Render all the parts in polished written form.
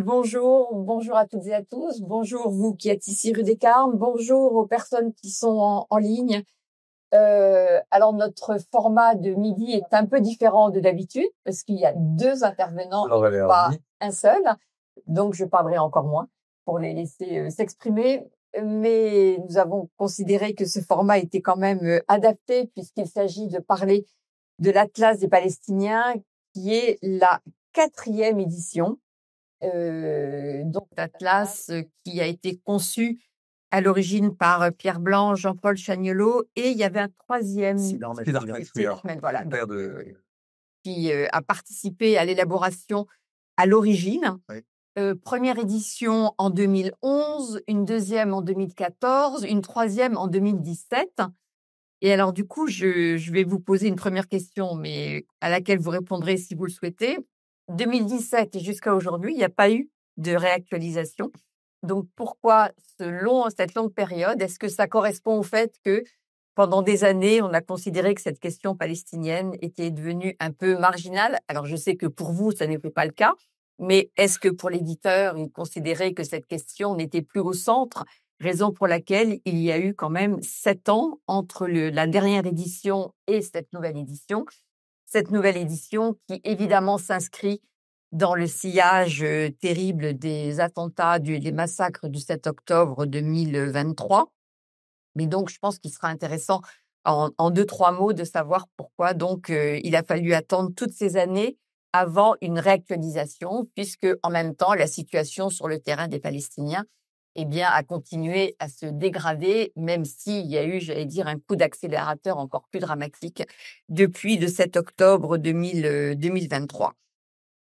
Bonjour à toutes et à tous. Bonjour vous qui êtes ici rue des Carmes. Bonjour aux personnes qui sont en ligne. Alors notre format de midi est un peu différent de d'habitude parce qu'il y a deux intervenants, pas un seul. Donc je parlerai encore moins pour les laisser s'exprimer. Mais nous avons considéré que ce format était quand même adapté puisqu'il s'agit de parler de l'Atlas des Palestiniens qui est la 4e édition. Donc l'Atlas qui a été conçu à l'origine par Pierre Blanc, Jean-Paul Chagnolot, et il y avait un troisième, voilà, qui a participé à l'élaboration à l'origine. Oui. Première édition en 2011, une deuxième en 2014, une troisième en 2017. Et alors du coup, je vais vous poser une première question, mais à laquelle vous répondrez si vous le souhaitez. 2017 et jusqu'à aujourd'hui, il n'y a pas eu de réactualisation. Donc pourquoi cette longue période? Est-ce que ça correspond au fait que pendant des années, on a considéré que cette question palestinienne était devenue un peu marginale? Alors je sais que pour vous, ça n'était pas le cas, mais est-ce que pour l'éditeur, il considérait que cette question n'était plus au centre? Raison pour laquelle il y a eu quand même 7 ans entre la dernière édition et cette nouvelle édition. Cette nouvelle édition qui évidemment s'inscrit dans le sillage terrible des attentats, des massacres du 7 octobre 2023. Mais donc, je pense qu'il sera intéressant en 2-3 mots de savoir pourquoi donc il a fallu attendre toutes ces années avant une réactualisation, puisque en même temps, la situation sur le terrain des Palestiniens a continué à se dégrader, même s'il y a eu, j'allais dire, un coup d'accélérateur encore plus dramatique depuis le 7 octobre 2023.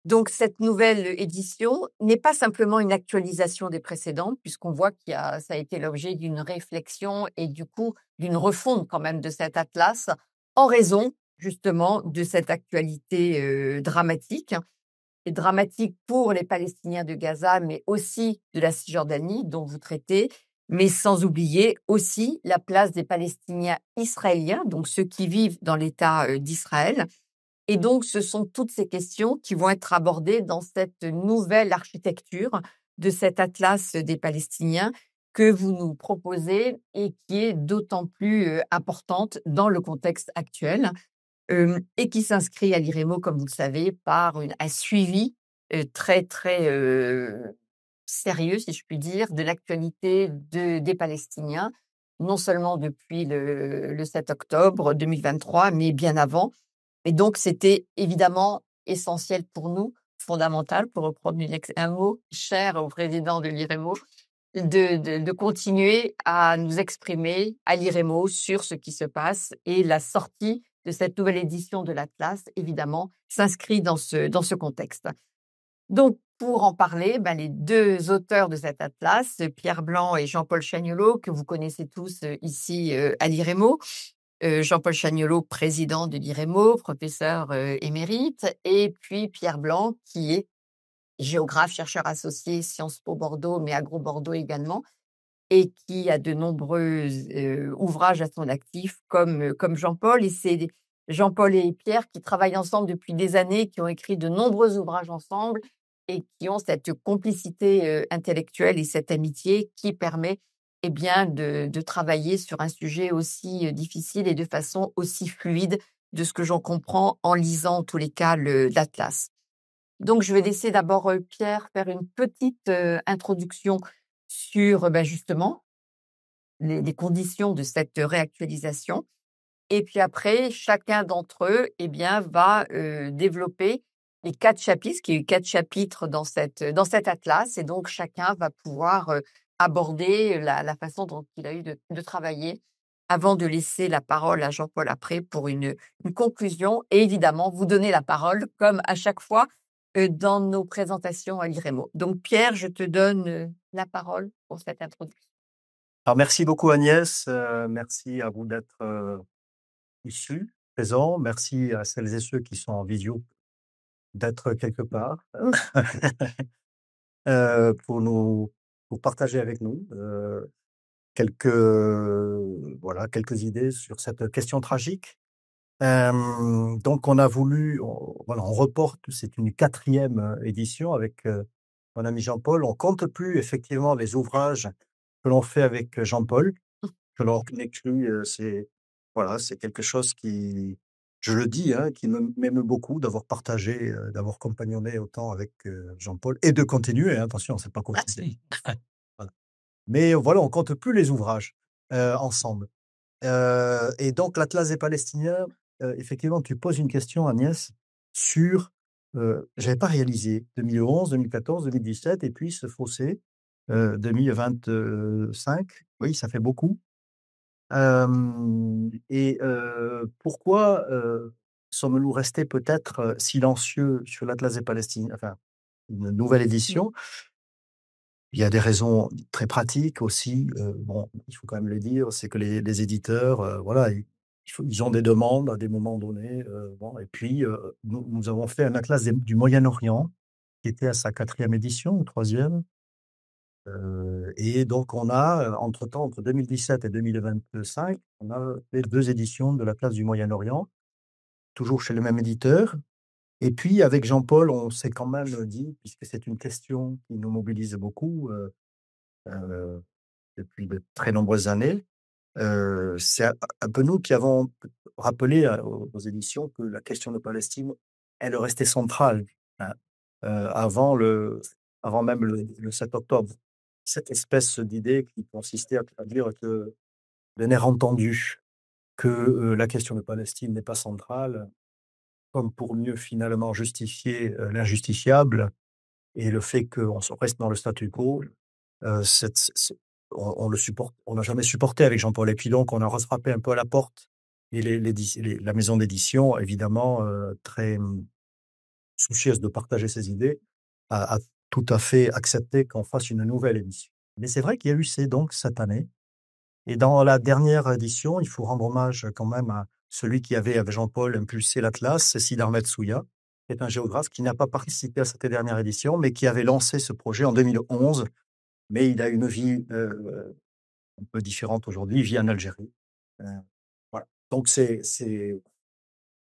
Donc, cette nouvelle édition n'est pas simplement une actualisation des précédentes, puisqu'on voit ça a été l'objet d'une réflexion et du coup d'une refonte quand même de cet atlas, en raison justement de cette actualité dramatique. Et dramatique pour les Palestiniens de Gaza, mais aussi de la Cisjordanie, dont vous traitez, mais sans oublier aussi la place des Palestiniens israéliens, donc ceux qui vivent dans l'État d'Israël. Et donc, ce sont toutes ces questions qui vont être abordées dans cette nouvelle architecture de cet atlas des Palestiniens que vous nous proposez et qui est d'autant plus importante dans le contexte actuel et qui s'inscrit à l'IREMO, comme vous le savez, par un suivi très, très sérieux, si je puis dire, de l'actualité des Palestiniens, non seulement depuis le 7 octobre 2023, mais bien avant. Et donc, c'était évidemment essentiel pour nous, fondamental, pour reprendre un mot cher au président de l'IREMO, de continuer à nous exprimer à l'IREMO sur ce qui se passe, et la sortie de cette nouvelle édition de l'Atlas, évidemment, s'inscrit dans ce contexte. Donc, pour en parler, les deux auteurs de cet atlas, Pierre Blanc et Jean-Paul Chagnolot, que vous connaissez tous ici à l'IREMO. Jean-Paul Chagnolot, président de l'IREMO, professeur émérite, et puis Pierre Blanc, qui est géographe, chercheur associé Sciences Po Bordeaux, mais Agro Bordeaux également, et qui a de nombreux ouvrages à son actif, comme Jean-Paul. Et c'est Jean-Paul et Pierre qui travaillent ensemble depuis des années, qui ont écrit de nombreux ouvrages ensemble et qui ont cette complicité intellectuelle et cette amitié qui permet de travailler sur un sujet aussi difficile et de façon aussi fluide, de ce que j'en comprends en lisant en tous les cas l'Atlas. Donc, je vais laisser d'abord Pierre faire une petite introduction sur justement les conditions de cette réactualisation. Et puis après, chacun d'entre eux va développer les 4 chapitres, parce qu'il y a eu 4 chapitres dans cet atlas, et donc chacun va pouvoir aborder la façon dont il a eu de travailler, avant de laisser la parole à Jean-Paul après pour une conclusion, et évidemment vous donner la parole comme à chaque fois dans nos présentations à l'IREMO. Donc Pierre, je te donne la parole pour cette introduction. Alors, merci beaucoup Agnès, merci à vous d'être ici, présents, merci à celles et ceux qui sont en visio d'être quelque part pour partager avec nous quelques idées sur cette question tragique. Donc on a voulu, on reporte, c'est une 4e édition avec mon ami Jean-Paul, on compte plus effectivement les ouvrages que l'on fait avec Jean-Paul, que l'on écrit, c'est voilà, c'est quelque chose qui, je le dis, hein, qui m'émeut beaucoup d'avoir partagé, d'avoir compagnonné autant avec, Jean-Paul et de continuer, hein, attention, c'est pas commencé. Voilà. Mais voilà, on compte plus les ouvrages, ensemble. Et donc l'Atlas des Palestiniens, effectivement, tu poses une question, Agnès, sur, j'avais pas réalisé 2011, 2014, 2017 et puis ce fossé, 2025. Oui, ça fait beaucoup. Pourquoi, sommes-nous restés peut-être, silencieux sur l'Atlas des Palestiniens, enfin, une nouvelle Mmh. édition? Il y a des raisons très pratiques aussi, bon, il faut quand même le dire, c'est que les éditeurs, voilà, ils ont des demandes à des moments donnés, bon et puis, nous avons fait un atlas du Moyen-Orient qui était à sa 4e édition ou 3e, et donc on a, entre-temps, entre 2017 et 2025, on a fait 2 éditions de l'atlas du Moyen-Orient, toujours chez le même éditeur et puis avec Jean-Paul, on s'est quand même dit, puisque c'est une question qui nous mobilise beaucoup, heu depuis de très nombreuses années. C'est un peu nous qui avons rappelé aux éditions que la question de Palestine, elle restait centrale, hein, avant avant même le 7 octobre. Cette espèce d'idée qui consistait à dire que d'un air entendu que, la question de Palestine n'est pas centrale, comme pour mieux finalement justifier, l'injustifiable et le fait qu'on se reste dans le statu quo. Cette ce on le supporte, on n'a jamais supporté avec Jean-Paul et puis donc on a refrappé un peu à la porte et la maison d'édition évidemment, très, soucieuse de partager ses idées, a tout à fait accepté qu'on fasse une nouvelle édition. Mais c'est vrai qu'il y a eu ces donc cette année et dans la dernière édition, il faut rendre hommage quand même à celui qui avait, avec Jean-Paul, impulsé l'atlas, c'est Sid Ahmed Souya, qui est un géographe qui n'a pas participé à cette dernière édition, mais qui avait lancé ce projet en 2011. Mais il a une vie, un peu différente aujourd'hui, il vit en Algérie. Heu, voilà. Donc c'est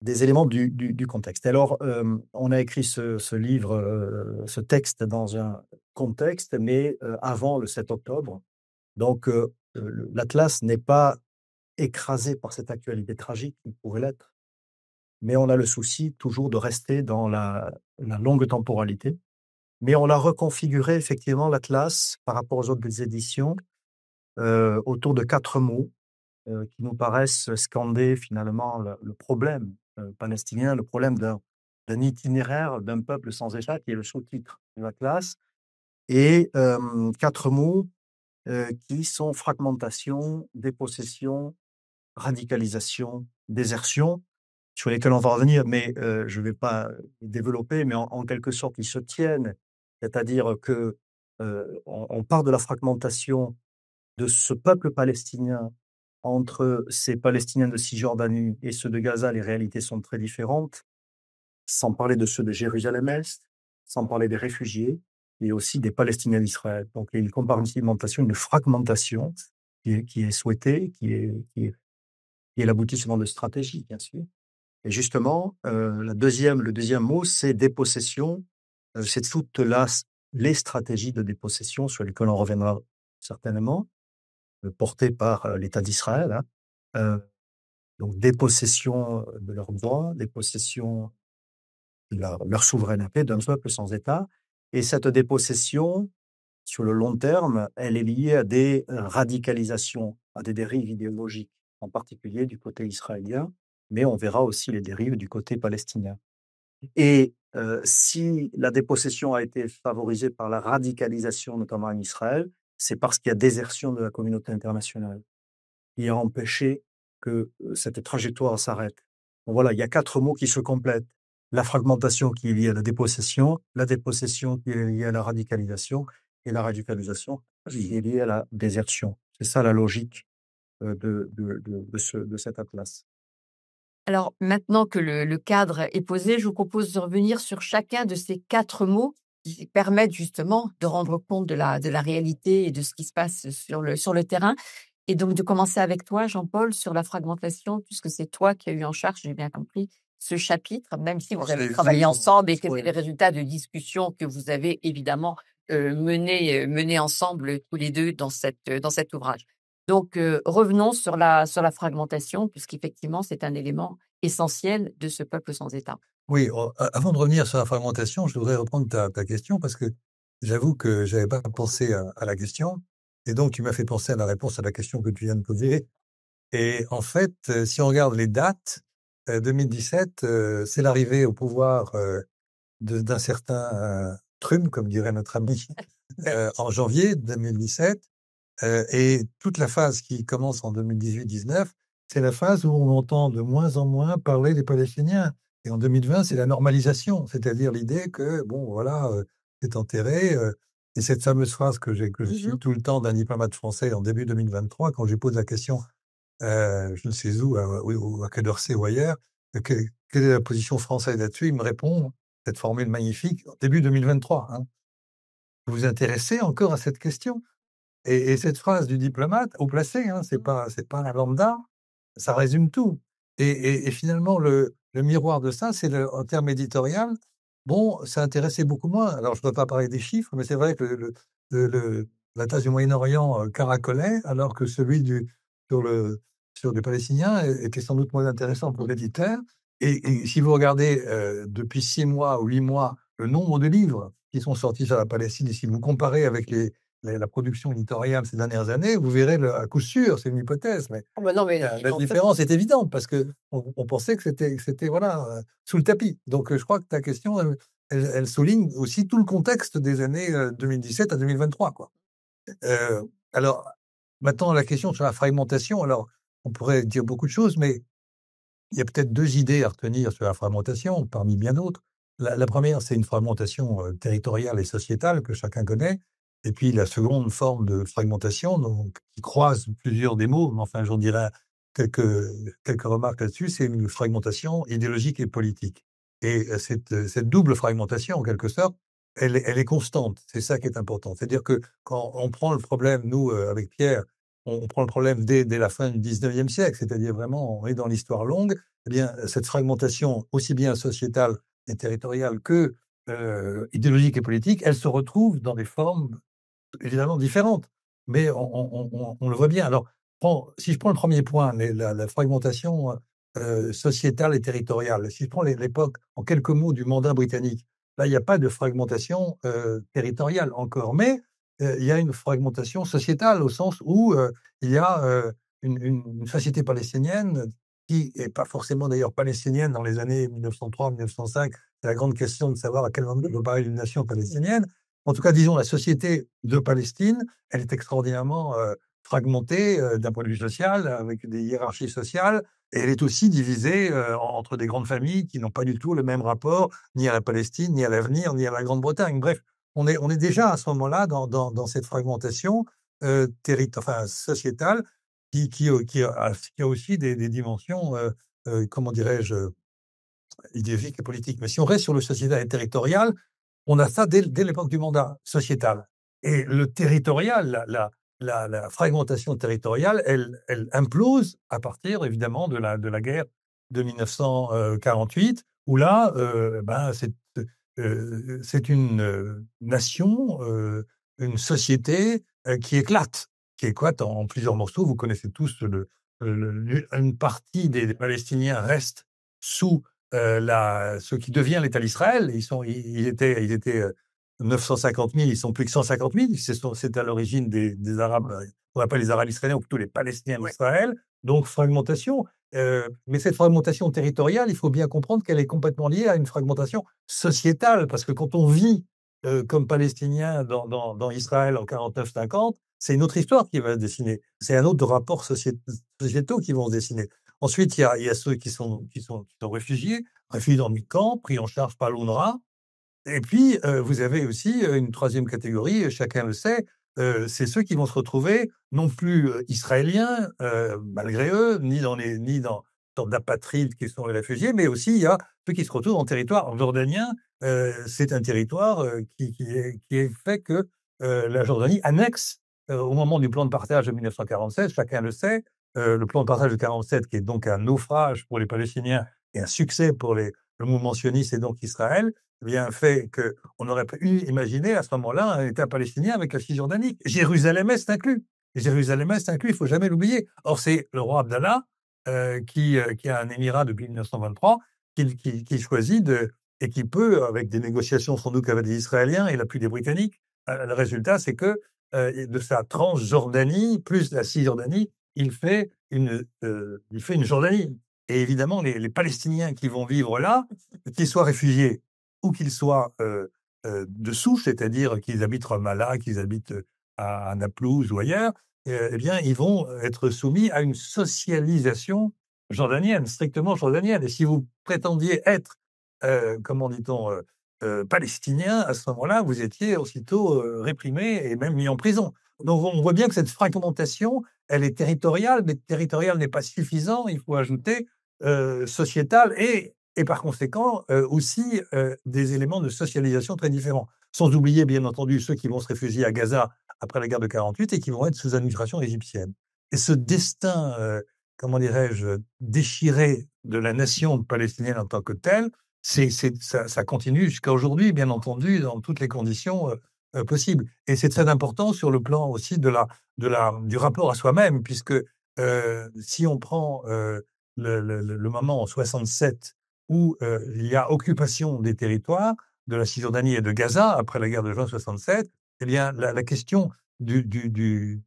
des éléments du contexte. Alors, on a écrit ce livre, ce texte dans un contexte, mais, avant le 7 octobre. Donc, l'Atlas n'est pas écrasé par cette actualité tragique qui pourrait l'être, mais on a le souci toujours de rester dans la longue temporalité. Mais on l'a reconfiguré effectivement l'Atlas par rapport aux autres éditions, autour de 4 mots, qui nous paraissent scander finalement le problème, palestinien, le problème d'un itinéraire d'un peuple sans État, qui est le sous-titre de l'Atlas et 4 mots, qui sont fragmentation, dépossession, radicalisation, désertion, sur lesquels on va revenir, mais je ne vais pas développer, mais en quelque sorte, ils se tiennent. C'est-à-dire que, on part de la fragmentation de ce peuple palestinien. Entre ces Palestiniens de Cisjordanie et ceux de Gaza, les réalités sont très différentes, sans parler de ceux de Jérusalem-Est, sans parler des réfugiés et aussi des Palestiniens d'Israël. Donc il y a une compartimentation, une fragmentation qui est souhaitée, qui est l'aboutissement de stratégie, bien sûr. Et justement, le deuxième mot, c'est dépossession. C'est toutes les stratégies de dépossession sur lesquelles on reviendra certainement, portées par l'État d'Israël, hein. Donc dépossession de leurs droits, dépossession de leur souveraineté d'un peuple sans État. Et cette dépossession, sur le long terme, elle est liée à des radicalisations, à des dérives idéologiques, en particulier du côté israélien, mais on verra aussi les dérives du côté palestinien. Et si la dépossession a été favorisée par la radicalisation, notamment en Israël, c'est parce qu'il y a désertion de la communauté internationale qui a empêché que, cette trajectoire s'arrête. Donc voilà, il y a 4 mots qui se complètent. La fragmentation qui est liée à la dépossession qui est liée à la radicalisation et la radicalisation qui est liée à la désertion. C'est ça la logique, de cet atlas. Alors maintenant que le cadre est posé, je vous propose de revenir sur chacun de ces 4 mots qui permettent justement de rendre compte de la réalité et de ce qui se passe sur le terrain et donc de commencer avec toi, Jean-Paul, sur la fragmentation puisque c'est toi qui as eu en charge, j'ai bien compris, ce chapitre, même si vous avez travaillé ensemble et que c'est Oui. les résultats de discussions que vous avez évidemment menés ensemble tous les 2 dans cet ouvrage. Donc revenons sur la fragmentation puisqu'effectivement c'est un élément essentiel de ce peuple sans État. Oui, avant de revenir sur la fragmentation, je voudrais reprendre ta question parce que j'avoue que j'avais pas pensé à la question et donc tu m'as fait penser à la réponse à la question que tu viens de poser et en fait, si on regarde les dates, 2017, c'est l'arrivée au pouvoir, d'un certain, Trump, comme dirait notre ami, en janvier 2017. Et toute la phase qui commence en 2018-19, c'est la phase où on entend de moins en moins parler des Palestiniens. Et en 2020, c'est la normalisation, c'est-à-dire l'idée que, bon, voilà, c'est enterré. Et cette fameuse phrase que je cite tout le temps d'un diplomate français en début 2023, quand je lui pose la question, je ne sais où, oui, à Quai d'Orsay ou ailleurs, quelle est la position française là-dessus? Il me répond, cette formule magnifique, début 2023. Hein. Vous vous intéressez encore à cette question? Et cette phrase du diplomate, haut placé, hein, c'est pas un lambda, ça résume tout. Et finalement, le miroir de ça, c'est en termes éditorial, bon, ça intéressait beaucoup moins. Alors, je ne peux pas parler des chiffres, mais c'est vrai que la tâche du Moyen-Orient caracolait, alors que celui sur le, sur les Palestiniens était sans doute moins intéressant pour l'éditeur. Et si vous regardez depuis 6 mois ou 8 mois le nombre de livres qui sont sortis sur la Palestine, et si vous comparez avec la production éditoriale ces dernières années, vous verrez à coup sûr, c'est une hypothèse, mais Ah bah non, mais la différence est évidente parce qu'on pensait que c'était voilà, sous le tapis. Donc je crois que ta question, elle souligne aussi tout le contexte des années 2017 à 2023, quoi. Alors, maintenant, la question sur la fragmentation, alors, on pourrait dire beaucoup de choses, mais il y a peut-être 2 idées à retenir sur la fragmentation, parmi bien d'autres. La première, c'est une fragmentation, territoriale et sociétale que chacun connaît et puis la seconde forme de fragmentation, donc qui croise plusieurs des mots, mais enfin, j'en dirais quelques remarques là-dessus, c'est une fragmentation idéologique et politique et cette double fragmentation, en quelque sorte, elle est constante. C'est ça qui est important. C'est-à-dire que quand on prend le problème, nous, avec Pierre, on prend le problème dès la fin du 19e siècle, c'est-à-dire vraiment, on est dans l'histoire longue, eh bien, cette fragmentation, aussi bien sociétale et territoriale que idéologique et politique, elle se retrouve dans des formes évidemment différentes. Mais on le voit bien. Alors, si je prends le premier point, la fragmentation sociétale et territoriale, si je prends l'époque, en quelques mots, du mandat britannique, là, il n'y a pas de fragmentation territoriale encore, mais il y a une fragmentation sociétale au sens où il y a une société palestinienne qui n'est pas forcément d'ailleurs palestinienne dans les années 1903-1905. C'est la grande question de savoir à quel moment on peut parler d'une nation palestinienne. En tout cas, disons, la société de Palestine, elle est extraordinairement fragmentée d'un point de vue social, avec des hiérarchies sociales, et elle est aussi divisée entre des grandes familles qui n'ont pas du tout le même rapport ni à la Palestine, ni à l'avenir, ni à la Grande-Bretagne. Bref, on est déjà à ce moment-là dans cette fragmentation sociétale qui a aussi des dimensions, comment dirais-je, idéologiques et politiques. Mais si on reste sur le sociétal et territorial, on a ça dès l'époque du mandat sociétal. Et le territorial, la fragmentation territoriale, elle implose à partir évidemment de la guerre de 1948, où là, c'est une nation, une société qui éclate en plusieurs morceaux. Vous connaissez tous une partie des Palestiniens reste sous ce qui devient l'État d'Israël. Ils étaient 950 000, ils sont plus que 150 000. C'est à l'origine des Arabes, on appelle les Arabes israéliens, ou plutôt les Palestiniens d'Israël. Donc, fragmentation. Mais cette fragmentation territoriale, il faut bien comprendre qu'elle est complètement liée à une fragmentation sociétale, parce que quand on vit comme Palestinien dans Israël en 49-50, c'est une autre histoire qui va se dessiner. C'est un autre rapport sociétaux qui vont se dessiner. Ensuite, il y a ceux qui sont réfugiés dans des camps, pris en charge par l'UNRWA. Et puis, vous avez aussi une troisième catégorie, chacun le sait, c'est ceux qui vont se retrouver non plus israéliens, malgré eux, ni dans sorte d'apatrides qui sont les réfugiés, mais aussi il y a ceux qui se retrouvent en territoire jordanien. C'est un territoire qui est fait que la Jordanie annexe au moment du plan de partage de 1947, chacun le sait, le plan de partage de 47 qui est donc un naufrage pour les Palestiniens et un succès pour le mouvement sioniste et donc Israël, eh bien, fait qu'on aurait pu imaginer à ce moment-là un État palestinien avec la Cisjordanie. Jérusalem-Est inclus. Jérusalem-Est inclus, il ne faut jamais l'oublier. Or, c'est le roi Abdallah qui a un émirat depuis 1923, qui choisit et qui peut, avec des négociations sans doute avec les Israéliens et l'appui des Britanniques, le résultat, c'est que de sa Transjordanie, plus la Cisjordanie, il fait une Jordanie. Et évidemment, les Palestiniens qui vont vivre là, qu'ils soient réfugiés ou qu'ils soient de souche, c'est-à-dire qu'ils habitent Ramallah, qu'ils habitent à Naplouse ou ailleurs, eh bien, ils vont être soumis à une socialisation jordanienne, strictement jordanienne. Et si vous prétendiez être, comment dit-on, palestinien, à ce moment-là, vous étiez aussitôt réprimé et même mis en prison. Donc, on voit bien que cette fragmentation, elle est territoriale, mais territoriale n'est pas suffisant. Il faut ajouter sociétale et par conséquent aussi des éléments de socialisation très différents. Sans oublier, bien entendu, ceux qui vont se réfugier à Gaza après la guerre de 48 et qui vont être sous administration égyptienne. Et ce destin, comment dirais-je, déchiré de la nation palestinienne en tant que telle, ça continue jusqu'à aujourd'hui, bien entendu, dans toutes les conditions possibles. Et c'est très important sur le plan aussi du rapport à soi-même, puisque si on prend le moment en 67 où il y a occupation des territoires de la Cisjordanie et de Gaza après la guerre de juin 67, eh bien, la question de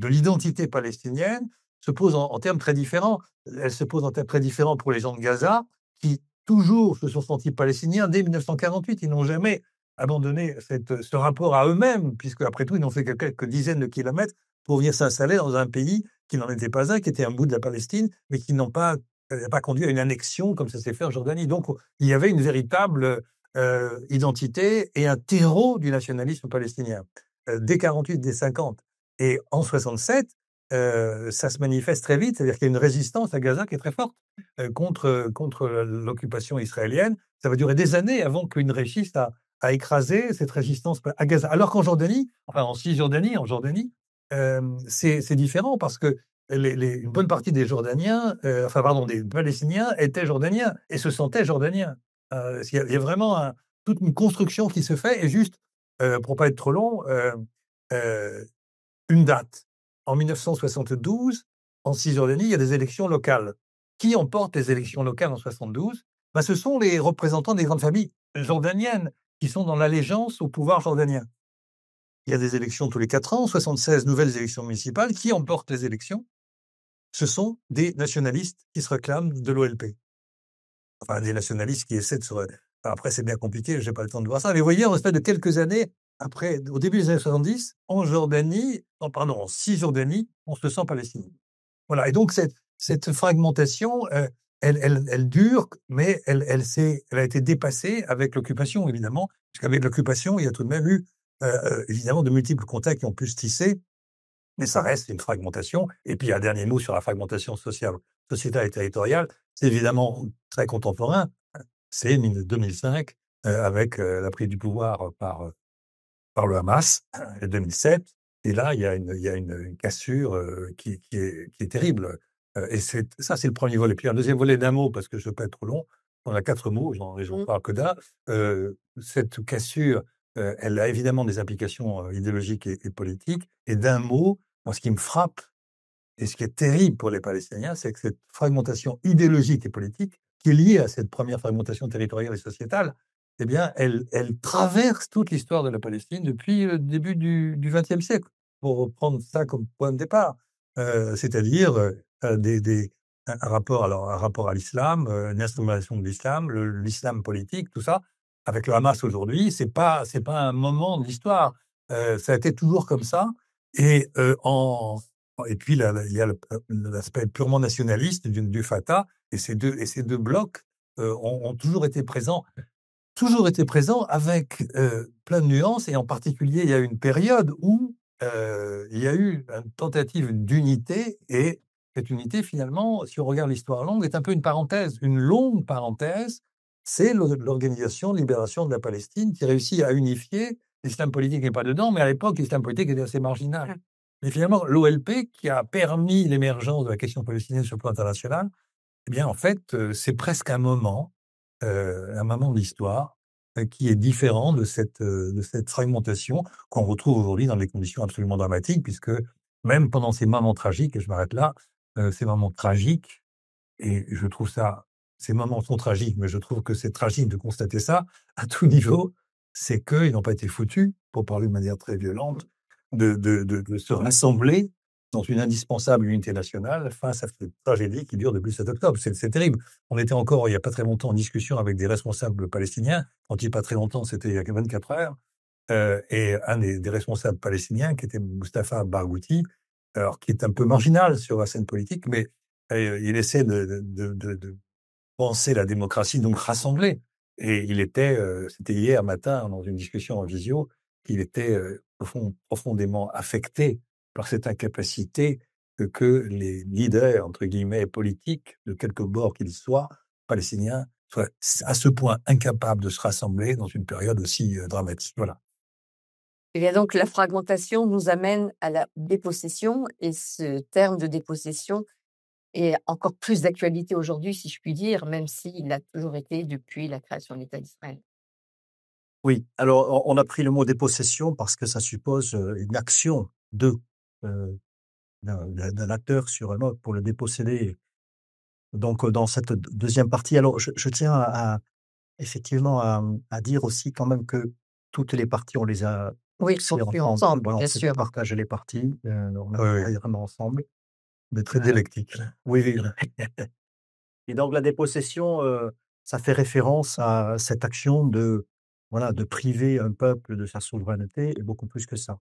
l'identité palestinienne se pose en termes très différents. Elle se pose en termes très différents pour les gens de Gaza, qui toujours se sont sentis palestiniens dès 1948. Ils n'ont jamais abandonné ce rapport à eux-mêmes, puisque après tout, ils n'ont fait que quelques dizaines de kilomètres pour venir s'installer dans un pays qui n'en était pas un, qui était un bout de la Palestine, mais qui n'a pas conduit à une annexion comme ça s'est fait en Jordanie. Donc, il y avait une véritable identité et un terreau du nationalisme palestinien. Dès 48, dès 50 et en 67, ça se manifeste très vite, c'est-à-dire qu'il y a une résistance à Gaza qui est très forte contre l'occupation israélienne. Ça va durer des années avant qu'une réussisse à écraser cette résistance à Gaza. Alors qu'en Jordanie, enfin en Cisjordanie, c'est différent parce que une bonne partie des Jordaniens, des Palestiniens étaient Jordaniens et se sentaient Jordaniens. Il y a vraiment toute une construction qui se fait et juste, pour pas être trop long, une date. En 1972, en Cisjordanie, il y a des élections locales. Qui emporte les élections locales en 72 ? Ce sont les représentants des grandes familles jordaniennes qui sont dans l'allégeance au pouvoir jordanien. Il y a des élections tous les 4 ans, 76 nouvelles élections municipales. Qui emportent les élections ? Ce sont des nationalistes qui se réclament de l'OLP. Enfin, des nationalistes qui essaient de se... Après, c'est bien compliqué, je n'ai pas le temps de voir ça. Mais vous voyez, en fait de quelques années, après, au début des années 70, en Cisjordanie, on se sent palestinien. Voilà. Et donc, cette fragmentation, elle dure, mais elle a été dépassée avec l'occupation, évidemment, parce qu'avec l'occupation, il y a tout de même eu, évidemment, de multiples contacts qui ont pu se tisser, mais ça reste une fragmentation. Et puis, un dernier mot sur la fragmentation sociétale et territoriale, c'est évidemment très contemporain, c'est 2005, avec la prise du pouvoir par le Hamas, en 2007. Et là, il y a une cassure qui est terrible. Et c'est le premier volet. Puis un deuxième volet d'un mot, parce que je ne veux pas être trop long, on a 4 mots, j'en parle que d'un. Cette cassure, elle a évidemment des implications idéologiques et politiques. Et d'un mot, moi, ce qui me frappe, et ce qui est terrible pour les Palestiniens, c'est que cette fragmentation idéologique et politique, qui est liée à cette première fragmentation territoriale et sociétale, eh bien, elle traverse toute l'histoire de la Palestine depuis le début du XXe siècle, pour reprendre ça comme point de départ. C'est-à-dire un rapport à l'islam, une instrumentalisation de l'islam, l'islam politique, tout ça. Avec le Hamas aujourd'hui, c'est pas un moment de l'histoire. Ça a été toujours comme ça. Et puis, il y a l'aspect purement nationaliste du Fatah, et ces deux blocs ont toujours été présents avec plein de nuances, et en particulier, il y a eu une période où il y a eu une tentative d'unité, et cette unité, finalement, si on regarde l'histoire longue, est un peu une longue parenthèse. C'est l'Organisation de libération de la Palestine qui réussit à unifier. L'islam politique n'est pas dedans, mais à l'époque, l'islam politique était assez marginal. Mais finalement, l'OLP, qui a permis l'émergence de la question palestinienne sur le plan international, eh bien, en fait, c'est presque un moment de l'histoire qui est différent de cette fragmentation qu'on retrouve aujourd'hui dans des conditions absolument dramatiques, puisque même pendant ces moments tragiques, et je m'arrête là, ces moments tragiques, et je trouve ça, ces moments sont tragiques, mais je trouve que c'est tragique de constater ça à tout niveau, c'est qu'ils n'ont pas été foutus, pour parler de manière très violente, de se rassembler dans une indispensable unité nationale face à cette tragédie qui dure depuis le 7 octobre. C'est terrible. On était encore, il n'y a pas très longtemps, en discussion avec des responsables palestiniens. Quand il n'y a pas très longtemps, c'était il y a 24 heures. Et un des responsables palestiniens, qui était Mustapha Barghouti, alors, qui est un peu marginal sur la scène politique, mais il essaie de penser la démocratie, donc rassembler. Et il était, c'était hier matin, dans une discussion en visio, qu'il était profondément affecté par cette incapacité que les leaders, entre guillemets, politiques, de quelque bord qu'ils soient, palestiniens, soient à ce point incapables de se rassembler dans une période aussi dramatique. Voilà. Et bien donc la fragmentation nous amène à la dépossession et ce terme de dépossession est encore plus d'actualité aujourd'hui, si je puis dire, même s'il a toujours été depuis la création de l'État d'Israël. Oui, alors on a pris le mot dépossession parce que ça suppose une action d'un acteur sur un autre pour le déposséder. Donc dans cette deuxième partie, alors je tiens effectivement à dire aussi quand même que toutes les parties, on les a Oui, fixées construit ensemble. ensemble, Voilà, on bien s'est sûr. partagé les parties, on a Oui, oui. travaillé vraiment ensemble. Mais très dialectique. Oui, oui. Et donc la dépossession, ça fait référence à cette action voilà, de priver un peuple de sa souveraineté et beaucoup plus que ça.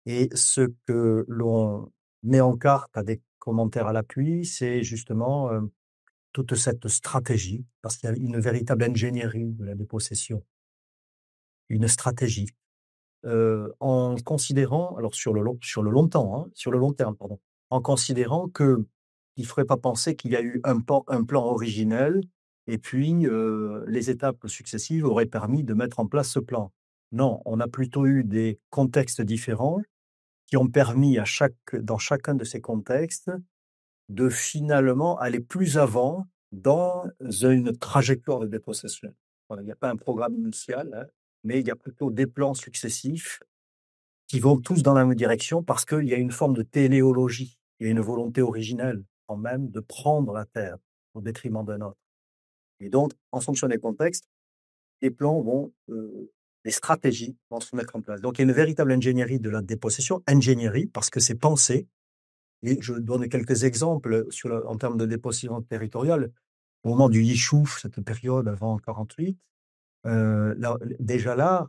Et ce que l'on met en carte à des commentaires à l'appui, c'est justement, toute cette stratégie, parce qu'il y a une véritable ingénierie de la dépossession, une stratégie, en considérant alors sur le long temps, hein, sur le long terme, pardon, en considérant qu'il ne faudrait pas penser qu'il y a eu un plan originel et puis, les étapes successives auraient permis de mettre en place ce plan. Non, on a plutôt eu des contextes différents qui ont permis dans chacun de ces contextes, de finalement aller plus avant dans une trajectoire de dépossession. Voilà, il n'y a pas un programme initial, hein, mais il y a plutôt des plans successifs qui vont tous dans la même direction parce qu'il y a une forme de téléologie, il y a une volonté originelle quand même de prendre la terre au détriment d'un autre. Et donc, en fonction des contextes, les plans les stratégies vont se mettre en place. Donc, il y a une véritable ingénierie de la dépossession, ingénierie parce que c'est pensé. Et je donne quelques exemples en termes de dépossession territoriale. Au moment du Yishuv, cette période avant 48, déjà là,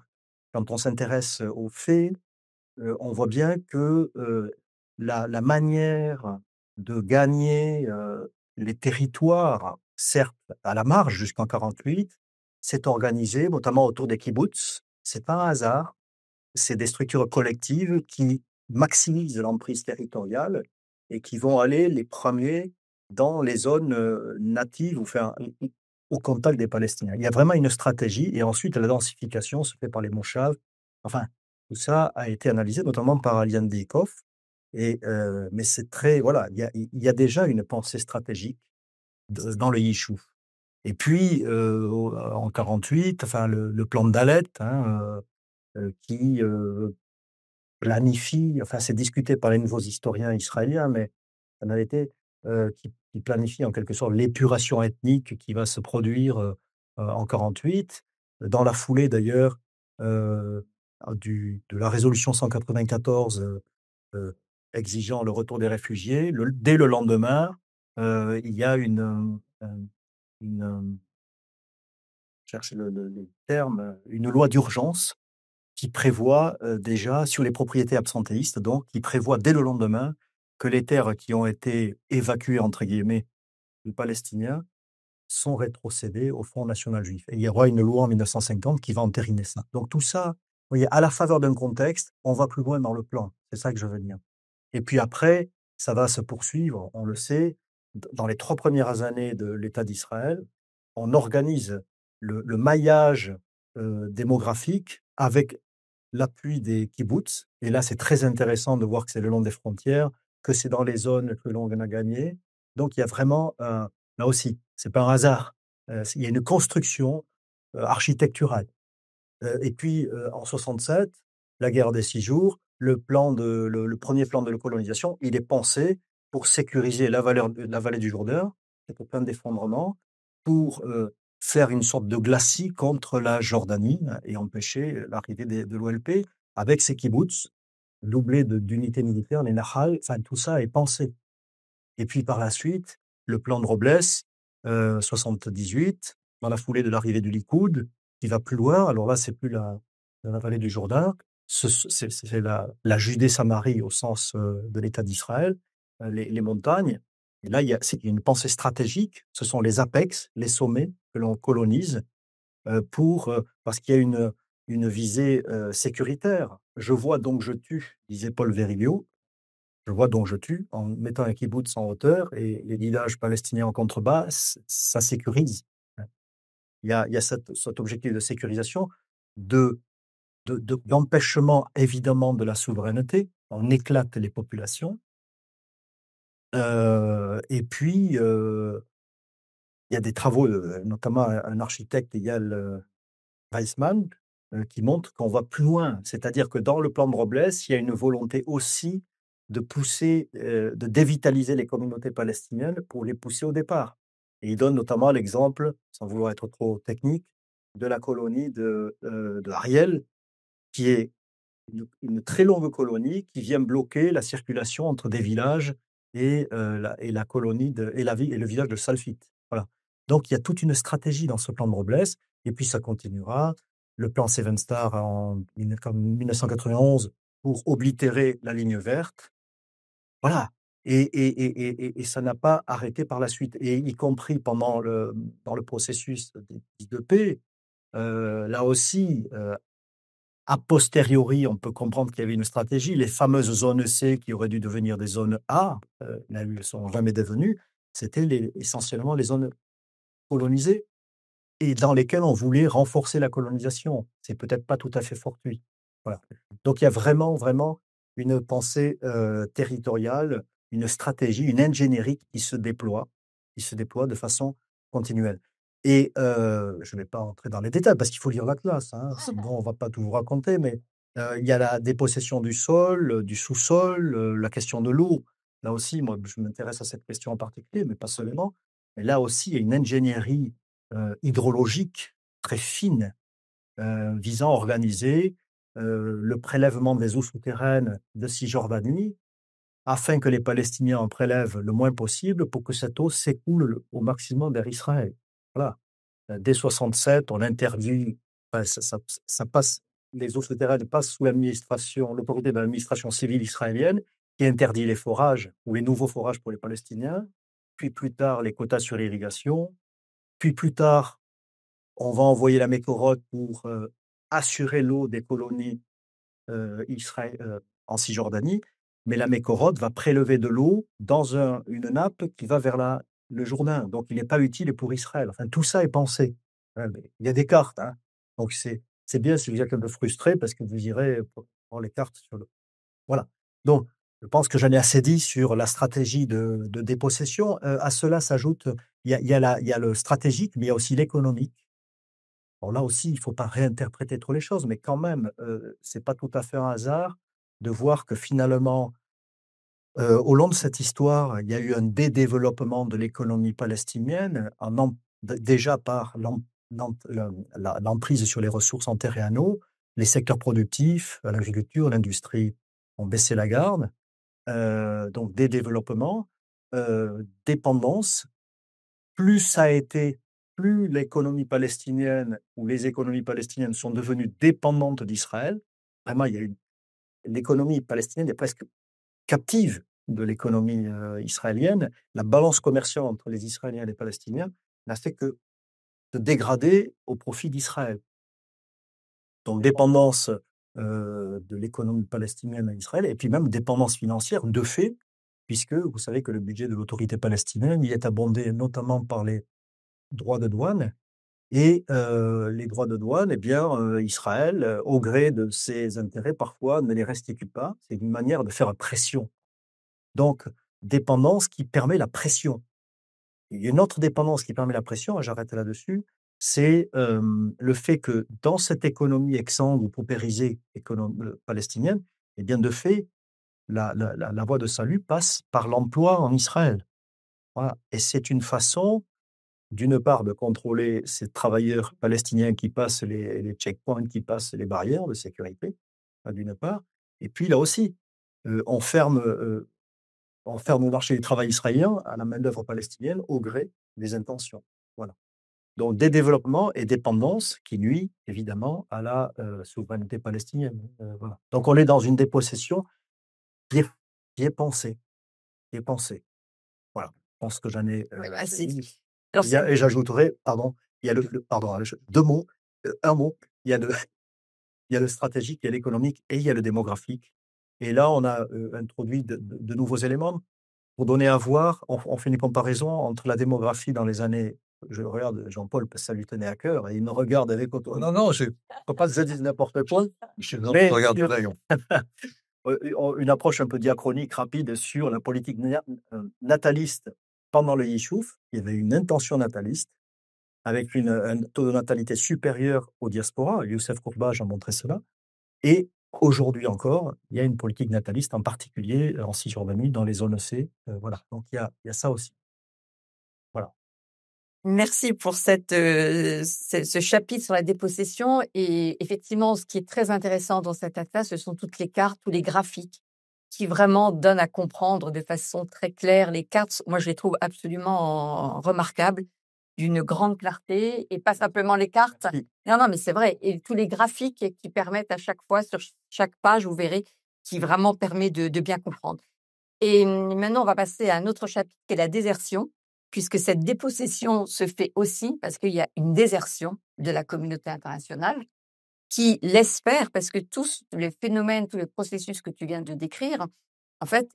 quand on s'intéresse aux faits, on voit bien que la manière de gagner les territoires, certes à la marge jusqu'en 48, s'est organisée notamment autour des kibboutz. C'est pas un hasard, c'est des structures collectives qui maximisent l'emprise territoriale et qui vont aller les premiers dans les zones natives ou enfin, au contact des Palestiniens. Il y a vraiment une stratégie et ensuite la densification se fait par les moshav. Enfin, tout ça a été analysé notamment par Alian Beikhoff. Mais c'est très voilà, il y a déjà une pensée stratégique dans le Yishuv. Et puis en 48, enfin le plan de Dalet, hein, qui planifie, enfin c'est discuté par les nouveaux historiens israéliens, mais en réalité, qui planifie en quelque sorte l'épuration ethnique qui va se produire en 48. Dans la foulée d'ailleurs de la résolution 194 exigeant le retour des réfugiés, dès le lendemain, il y a je cherche le terme, une loi d'urgence qui prévoit déjà sur les propriétés absentéistes, donc qui prévoit dès le lendemain que les terres qui ont été «évacuées» entre guillemets des Palestiniens sont rétrocédées au Front national juif et il y aura une loi en 1950 qui va entériner ça. Donc tout ça, vous voyez, à la faveur d'un contexte, on va plus loin dans le plan. C'est ça que je veux dire. Et puis après, ça va se poursuivre, on le sait, dans les 3 premières années de l'État d'Israël, on organise le maillage démographique avec l'appui des kibboutz. Et là, c'est très intéressant de voir que c'est le long des frontières, que c'est dans les zones que l'on a gagnées. Donc, il y a vraiment, là aussi, c'est pas un hasard. Il y a une construction architecturale. Et puis, en 67, la guerre des 6 jours, le 1er plan de la colonisation, il est pensé pour sécuriser la vallée du Jourdain, qui est au point d'effondrement, pour, faire une sorte de glacis contre la Jordanie et empêcher l'arrivée de l'OLP avec ses kibboutz, doublés d'unités militaires, les Nahal, enfin tout ça est pensé. Et puis par la suite, le plan de Robles, 78, dans la foulée de l'arrivée du Likoud, qui va plus loin. Alors là, c'est plus la vallée du Jourdain, c'est la Judée-Samarie au sens de l'État d'Israël, les montagnes. Et là, c'est une pensée stratégique. Ce sont les apex, les sommets que l'on colonise parce qu'il y a une visée sécuritaire. Je vois donc je tue, disait Paul Virilio. Je vois donc je tue en mettant un kibboutz en hauteur et les villages palestiniens en contrebas, ça sécurise. Il y a cet objectif de sécurisation, d'empêchement évidemment de la souveraineté. On éclate les populations. Et puis, il y a des travaux, notamment un architecte, Eyal Weizmann, qui montre qu'on va plus loin. C'est-à-dire que dans le plan de Robles, il y a une volonté aussi de pousser, de dévitaliser les communautés palestiniennes pour les pousser au départ. Et il donne notamment l'exemple, sans vouloir être trop technique, de la colonie de Ariel, qui est une très longue colonie qui vient bloquer la circulation entre des villages et la colonie et le village de Salfit. Voilà. Donc il y a toute une stratégie dans ce plan de Robles, et puis ça continuera. Le plan Seven Star en 1991 pour oblitérer la ligne verte. Voilà. Et ça n'a pas arrêté par la suite, et y compris dans le processus de paix. Là aussi, a posteriori, on peut comprendre qu'il y avait une stratégie. Les fameuses zones C qui auraient dû devenir des zones A, là, elles ne sont jamais devenues, c'était essentiellement les zones colonisées et dans lesquelles on voulait renforcer la colonisation. C'est peut-être pas tout à fait fortuit. Voilà. Donc il y a vraiment, vraiment une pensée territoriale, une stratégie, une ingénierie qui se déploie de façon continuelle. Et je ne vais pas entrer dans les détails parce qu'il faut lire la classe, hein, sinon on ne va pas tout vous raconter, mais il y a la dépossession du sol, du sous-sol, la question de l'eau. Là aussi, moi, je m'intéresse à cette question en particulier, mais pas seulement. Mais là aussi, il y a une ingénierie hydrologique très fine visant à organiser le prélèvement des eaux souterraines de Cisjordanie afin que les Palestiniens en prélèvent le moins possible pour que cette eau s'écoule au maximum vers Israël. Voilà. Dès 67, on interdit, enfin, ça passe, les eaux souterraines passent sous l'autorité de l'administration civile israélienne qui interdit les forages ou les nouveaux forages pour les Palestiniens, puis plus tard les quotas sur l'irrigation, puis plus tard on va envoyer la Mékorot pour assurer l'eau des colonies en Cisjordanie, mais la Mékorot va prélever de l'eau dans une nappe qui va vers le Jourdain. Donc, il n'est pas utile pour Israël. Enfin, tout ça est pensé. Mais il y a des cartes. Hein. Donc, c'est bien si vous êtes un peu frustré parce que vous irez voir les cartes sur le. Voilà. Donc, je pense que j'en ai assez dit sur la stratégie de dépossession. À cela s'ajoute, il y a le stratégique, mais il y a aussi l'économique. Bon, là aussi, il ne faut pas réinterpréter trop les choses, mais quand même, ce n'est pas tout à fait un hasard de voir que finalement, au long de cette histoire, il y a eu un dédéveloppement de l'économie palestinienne, déjà par l'emprise sur les ressources en terre et en eau. Les secteurs productifs, l'agriculture, l'industrie ont baissé la garde. Donc, dédéveloppement, dépendance. Plus l'économie palestinienne ou les économies palestiniennes sont devenues dépendantes d'Israël, vraiment, l'économie palestinienne est presque captive de l'économie israélienne. La balance commerciale entre les Israéliens et les Palestiniens n'a fait que se dégrader au profit d'Israël. Donc, dépendance de l'économie palestinienne à Israël, et puis même dépendance financière de fait, puisque vous savez que le budget de l'autorité palestinienne il est abondé notamment par les droits de douane. Et les droits de douane, eh bien, Israël, au gré de ses intérêts, parfois ne les restitue pas. C'est une manière de faire pression. Donc, dépendance qui permet la pression. Il y a une autre dépendance qui permet la pression, et j'arrête là-dessus, c'est le fait que dans cette économie exsangue ou paupérisée palestinienne, eh bien, de fait, la voie de salut passe par l'emploi en Israël. Voilà. Et c'est une façon, d'une part, de contrôler ces travailleurs palestiniens qui passent les checkpoints, qui passent les barrières de sécurité, d'une part. Et puis là aussi, on ferme le marché du travail israélien à la main-d'œuvre palestinienne au gré des intentions. Voilà. Donc des développements et dépendances qui nuisent évidemment à la souveraineté palestinienne. Voilà. Donc on est dans une dépossession qui est, qui est pensée. Qui est pensée. Voilà. Je pense que j'en ai Ouais, bah, assez dit. alors Et j'ajouterai, pardon, il y a pardon, deux mots, un mot, il y a il y a le stratégique, il y a l'économique et il y a le démographique. Et là, on a introduit de nouveaux éléments. Pour donner à voir, on fait une comparaison entre la démographie dans les années. Je regarde Jean-Paul parce que ça lui tenait à cœur et il me regarde avec autorité. Non, non, Je ne peux pas se dire n'importe quoi. je Mais regarde sur là, une approche un peu diachronique, rapide sur la politique nataliste pendant le Yishuv, il y avait une intention nataliste avec un taux de natalité supérieur aux diasporas. Youssef Kourbache a montré cela. Et aujourd'hui encore, il y a une politique nataliste, en particulier en Cisjordanie, dans les zones C. Voilà. Donc il y a ça aussi. Voilà. merci pour ce chapitre sur la dépossession. Et effectivement, ce qui est très intéressant dans cet atlas, ce sont toutes les cartes, tous les graphiques qui vraiment donnent à comprendre de façon très claire les cartes. Moi, je les trouve absolument remarquables, d'une grande clarté, et pas simplement les cartes. Merci. Non, non, mais c'est vrai. Et tous les graphiques qui permettent à chaque fois, sur chaque page, vous verrez, qui vraiment permet de bien comprendre. Et maintenant, on va passer à un autre chapitre qui est la désertion, puisque cette dépossession se fait aussi parce qu'il y a une désertion de la communauté internationale qui laisse faire, parce que tous les phénomènes, tous les processus que tu viens de décrire, en fait,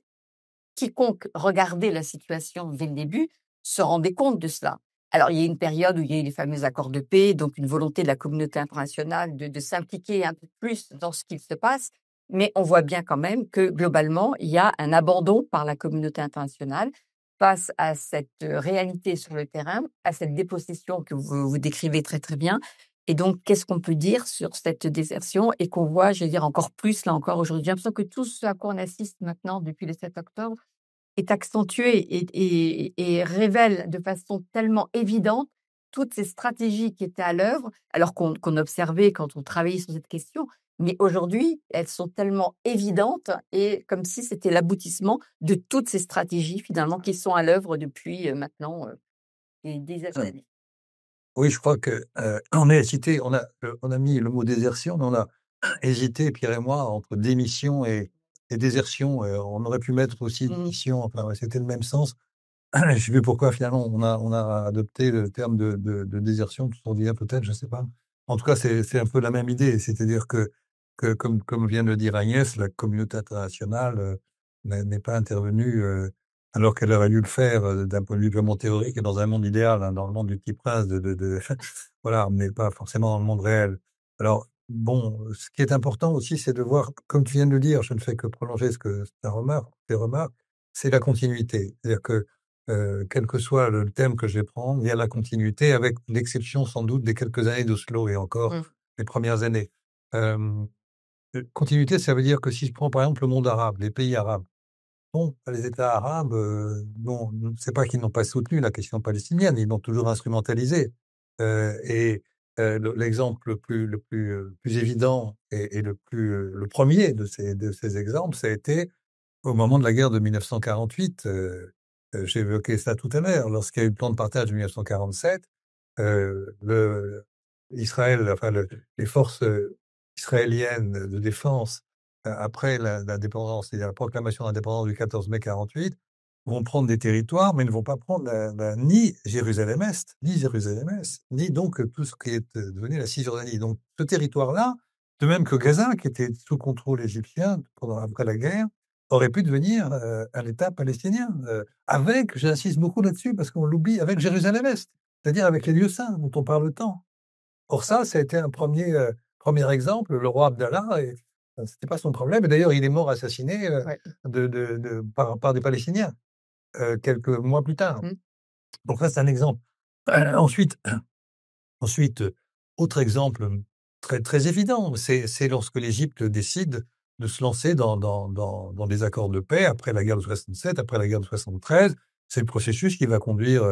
quiconque regardait la situation dès le début se rendait compte de cela. Alors, il y a une période où il y a eu les fameux accords de paix, donc une volonté de la communauté internationale de s'impliquer un peu plus dans ce qu'il se passe, mais on voit bien quand même que globalement, il y a un abandon par la communauté internationale face à cette réalité sur le terrain, à cette dépossession que vous décrivez très très bien. Et donc, qu'est-ce qu'on peut dire sur cette désertion et qu'on voit, je vais dire, encore plus, là encore aujourd'hui. J'ai l'impression que tout ce à quoi on assiste maintenant depuis le 7 octobre est accentué et révèle de façon tellement évidente toutes ces stratégies qui étaient à l'œuvre, alors qu'on observait quand on travaillait sur cette question. Mais aujourd'hui, elles sont tellement évidentes et comme si c'était l'aboutissement de toutes ces stratégies finalement qui sont à l'œuvre depuis maintenant des dizaines d'années. Oui, je crois que on a hésité, on a mis le mot désertion, mais on a hésité, Pierre et moi, entre démission et désertion. On aurait pu mettre aussi démission, enfin, ouais, c'était le même sens. Je ne sais plus pourquoi finalement on a adopté le terme de désertion, tout en disant peut-être, je ne sais pas. En tout cas, c'est un peu la même idée, c'est-à-dire que comme vient de le dire Agnès, la communauté internationale n'est pas intervenue alors qu'elle aurait dû le faire d'un point de vue vraiment théorique et dans un monde idéal, hein, dans le monde du petit prince, voilà, mais pas forcément dans le monde réel. Alors bon, ce qui est important aussi, c'est de voir, comme tu viens de le dire, je ne fais que prolonger ce que ta remarque, tes remarques, c'est la continuité. C'est-à-dire que quel que soit le thème que je vais prendre, il y a la continuité, avec l'exception sans doute des quelques années d'Oslo et encore les premières années. Continuité, ça veut dire que si je prends par exemple le monde arabe, les pays arabes, bon, les États arabes, bon, c'est pas qu'ils n'ont pas soutenu la question palestinienne, ils l'ont toujours instrumentalisée. Et l'exemple le plus évident et le premier de ces exemples, ça a été au moment de la guerre de 1948. J'ai évoqué ça tout à l'heure. Lorsqu'il y a eu le plan de partage de 1947, Israël, enfin les forces israéliennes de défense, après l'indépendance, c'est-à-dire la proclamation d'indépendance du 14 mai 48, vont prendre des territoires, mais ne vont pas prendre ni Jérusalem-Est, ni donc tout ce qui est devenu la Cisjordanie. Donc ce territoire-là, de même que Gaza, qui était sous contrôle égyptien après la guerre, aurait pu devenir un État palestinien, avec, j'insiste beaucoup là-dessus parce qu'on l'oublie, avec Jérusalem-Est, c'est-à-dire avec les lieux saints dont on parle tant. Or ça a été un premier exemple. Le roi Abdallah, c'était pas son problème. Et d'ailleurs, il est mort assassiné par des Palestiniens quelques mois plus tard. Donc ça, c'est un exemple. Ensuite, Ensuite, autre exemple très, très évident, c'est lorsque l'Égypte décide de se lancer dans des accords de paix après la guerre de 67, après la guerre de 73. C'est le processus qui va conduire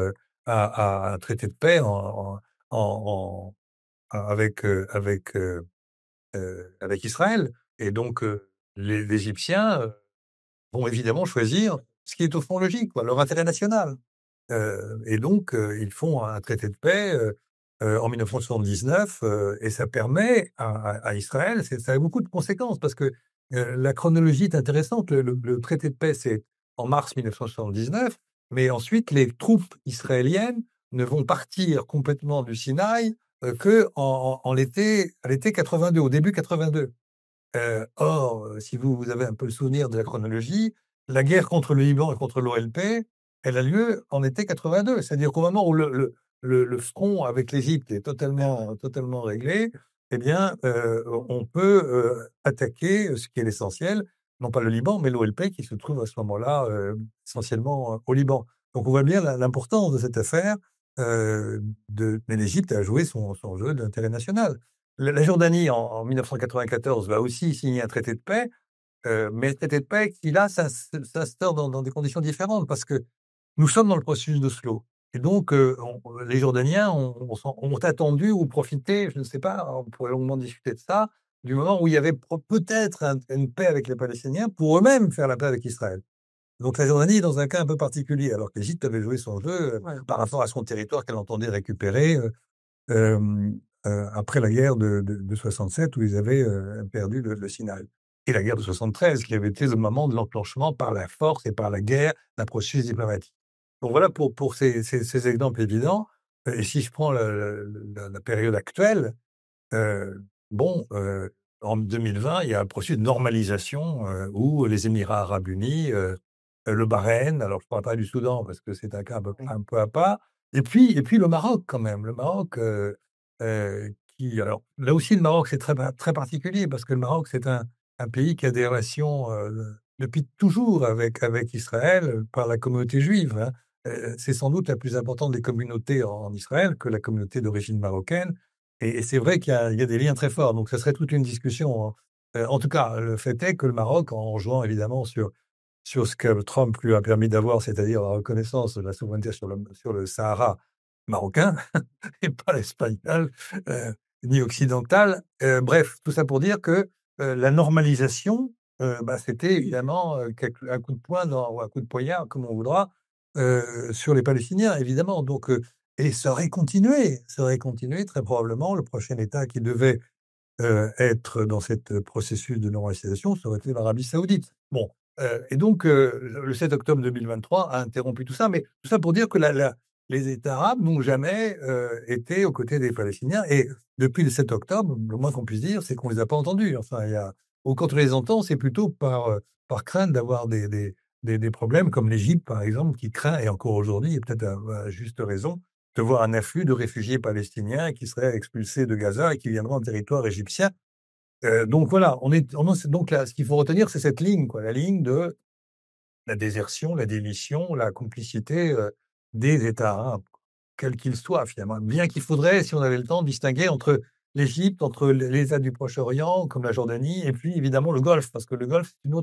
à un traité de paix en- avec Israël. Et donc, les Égyptiens vont évidemment choisir ce qui est au fond logique, quoi, leur intérêt national. Et donc, ils font un traité de paix en 1979 et ça permet à Israël, ça a beaucoup de conséquences parce que la chronologie est intéressante. Le traité de paix, c'est en mars 1979, mais ensuite, les troupes israéliennes ne vont partir complètement du Sinaï que en l'été, à l'été 82, au début 82. Or, si vous avez un peu le souvenir de la chronologie, la guerre contre le Liban et contre l'OLP, elle a lieu en été 82. C'est-à-dire qu'au moment où le front avec l'Égypte est totalement réglé, eh bien, on peut attaquer ce qui est l'essentiel, non pas le Liban, mais l'OLP qui se trouve à ce moment-là essentiellement au Liban. Donc on voit bien l'importance de cette affaire, mais l'Égypte a joué son jeu d'intérêt national. La Jordanie, en 1994, va aussi signer un traité de paix, mais le traité de paix qui, là, s'instaure dans des conditions différentes parce que nous sommes dans le processus d'Oslo. Et donc, les Jordaniens ont attendu ou profité, je ne sais pas, on pourrait longuement discuter de ça, du moment où il y avait peut-être une paix avec les Palestiniens pour eux-mêmes faire la paix avec Israël. Donc la Jordanie est dans un cas un peu particulier, alors que l'Égypte avait joué son jeu par rapport à son territoire qu'elle entendait récupérer. Après la guerre de 67 où ils avaient perdu le Sinaï. Et la guerre de 73 qui avait été le moment de l'enclenchement par la force et par la guerre d'un processus diplomatique. Donc voilà pour ces exemples évidents. Et si je prends la période actuelle, bon, en 2020, il y a un processus de normalisation où les Émirats arabes unis, le Bahreïn, alors je ne parle pas du Soudan parce que c'est un cas un peu à part, et puis le Maroc quand même. Le Maroc, qui alors là aussi le Maroc c'est très particulier parce que le Maroc c'est un pays qui a des relations, depuis toujours avec Israël, par la communauté juive, hein. C'est sans doute la plus importante des communautés en Israël que la communauté d'origine marocaine et c'est vrai qu'il y a des liens très forts, donc ça serait toute une discussion, hein. En tout cas, le fait est que le Maroc, en jouant évidemment sur ce que Trump lui a permis d'avoir, c'est-à-dire la reconnaissance de la souveraineté sur le Sahara marocain et pas l'espagnol, ni occidental. Bref, tout ça pour dire que, la normalisation, c'était évidemment, un coup de poing ou un coup de poignard, comme on voudra, sur les Palestiniens, évidemment. Donc, et ça aurait continué très probablement. Le prochain État qui devait être dans cette processus de normalisation, ça aurait été l'Arabie Saoudite. Bon, et donc le 7 octobre 2023 a interrompu tout ça, mais tout ça pour dire que les États arabes n'ont jamais été aux côtés des Palestiniens et depuis le 7 octobre, le moins qu'on puisse dire, c'est qu'on les a pas entendus. Enfin, ou quand on les entend, c'est plutôt par crainte d'avoir des problèmes comme l'Égypte, par exemple, qui craint, et encore aujourd'hui, et peut-être à juste raison, de voir un afflux de réfugiés palestiniens qui seraient expulsés de Gaza et qui viendront en territoire égyptien. Donc voilà, donc là, ce qu'il faut retenir, c'est cette ligne, quoi, la ligne de la désertion, la démission, la complicité des États arabes, quels qu'ils soient finalement. Bien qu'il faudrait, si on avait le temps, distinguer entre l'Égypte, entre les États du Proche-Orient, comme la Jordanie, et puis évidemment le Golfe, parce que le Golfe, c'est une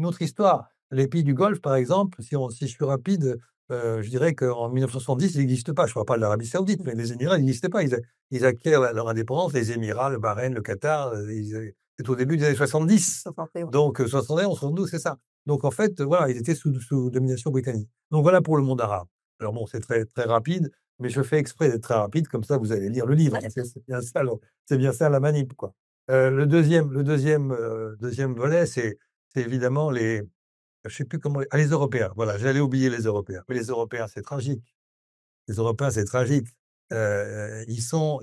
autre histoire. Les pays du Golfe, par exemple, si je suis rapide, je dirais qu'en 1970, ils n'existent pas. Je ne parle pas de l'Arabie Saoudite, mais les Émirats n'existaient pas. Ils acquièrent leur indépendance, les Émirats, le Bahreïn, le Qatar, c'est au début des années 70. 71. Donc 71, 72, c'est ça. Donc en fait, voilà, ils étaient sous domination britannique. Donc voilà pour le monde arabe. Alors bon, c'est très, très rapide, mais je fais exprès d'être très rapide, comme ça vous allez lire le livre. C'est bien ça la manip, quoi. Le deuxième volet, c'est évidemment je sais plus comment, les Européens. Voilà, j'allais oublier les Européens. Mais les Européens, c'est tragique. Les Européens, c'est tragique. Alors, ils sont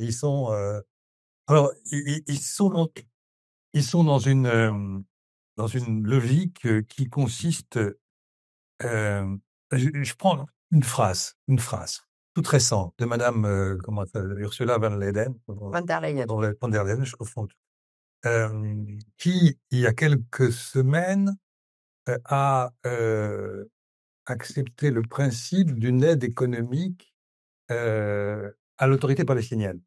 dans une logique qui consiste. Je prends une phrase toute récente de Madame comment Ursula von der Leyen, Van der Leyen. von der Leyen, je confonds, qui il y a quelques semaines a accepté le principe d'une aide économique à l'autorité palestinienne.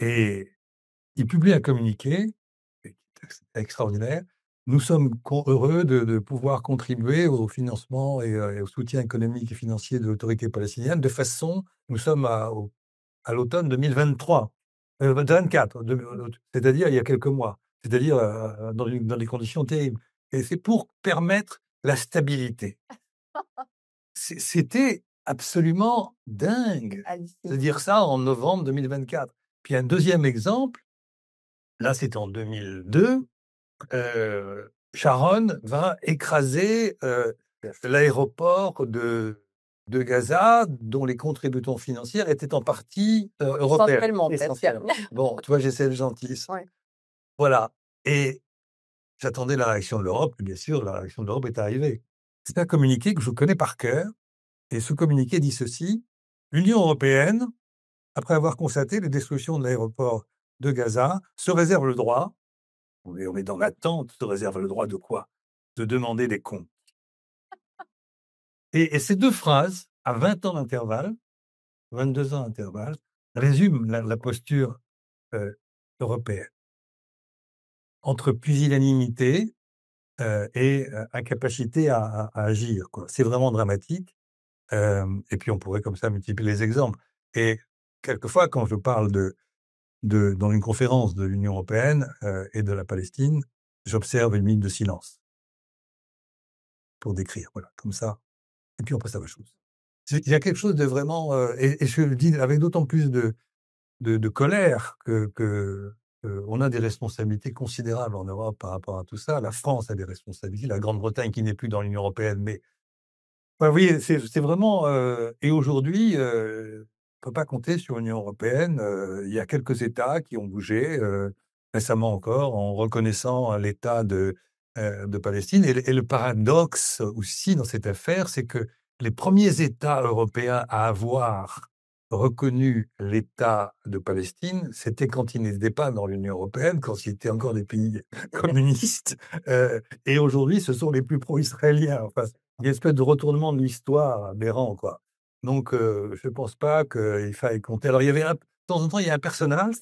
Et il publie un communiqué extraordinaire. Nous sommes heureux de pouvoir contribuer au financement et au soutien économique et financier de l'autorité palestinienne de façon, nous sommes à l'automne 2023, 24, c'est-à-dire il y a quelques mois, c'est-à-dire dans des conditions terribles. Et c'est pour permettre la stabilité. C'était absolument dingue de dire ça en novembre 2024. Puis un deuxième exemple, là c'était en 2002, Sharon va écraser l'aéroport de Gaza, dont les contributions financières étaient en partie européennes. Essentiellement. Bon, tu vois, j'essaie de gentil. Ouais. Voilà. Et j'attendais la réaction de l'Europe. Bien sûr, la réaction de l'Europe est arrivée. C'est un communiqué que je connais par cœur. Et ce communiqué dit ceci: l'Union européenne, après avoir constaté les destructions de l'aéroport de Gaza, se réserve le droit, on est dans l'attente, se réserve le droit de quoi? De demander des comptes. Et ces deux phrases, à 20 ans d'intervalle, 22 ans d'intervalle, résument la posture européenne. Entre pusillanimité et incapacité à agir, quoi. C'est vraiment dramatique. Et puis on pourrait comme ça multiplier les exemples. Et quelquefois, quand je parle dans une conférence de l'Union européenne et de la Palestine, j'observe une minute de silence pour décrire, voilà, comme ça. Et puis on passe à autre chose. Il y a quelque chose de vraiment, et je le dis avec d'autant plus de colère que on a des responsabilités considérables en Europe par rapport à tout ça. La France a des responsabilités, la Grande-Bretagne qui n'est plus dans l'Union européenne, mais bah oui, c'est vraiment, et aujourd'hui, on ne peut pas compter sur l'Union européenne. Il y a quelques États qui ont bougé, récemment encore, en reconnaissant l'État de Palestine. Et le paradoxe aussi dans cette affaire, c'est que les premiers États européens à avoir reconnu l'État de Palestine, c'était quand ils n'étaient pas dans l'Union européenne, quand ils étaient encore des pays communistes. Et aujourd'hui, ce sont les plus pro-israéliens. Enfin, il y a une espèce de retournement de l'histoire aberrant, quoi. Donc, je ne pense pas qu'il faille compter. Alors, de temps en temps, il y a un personnage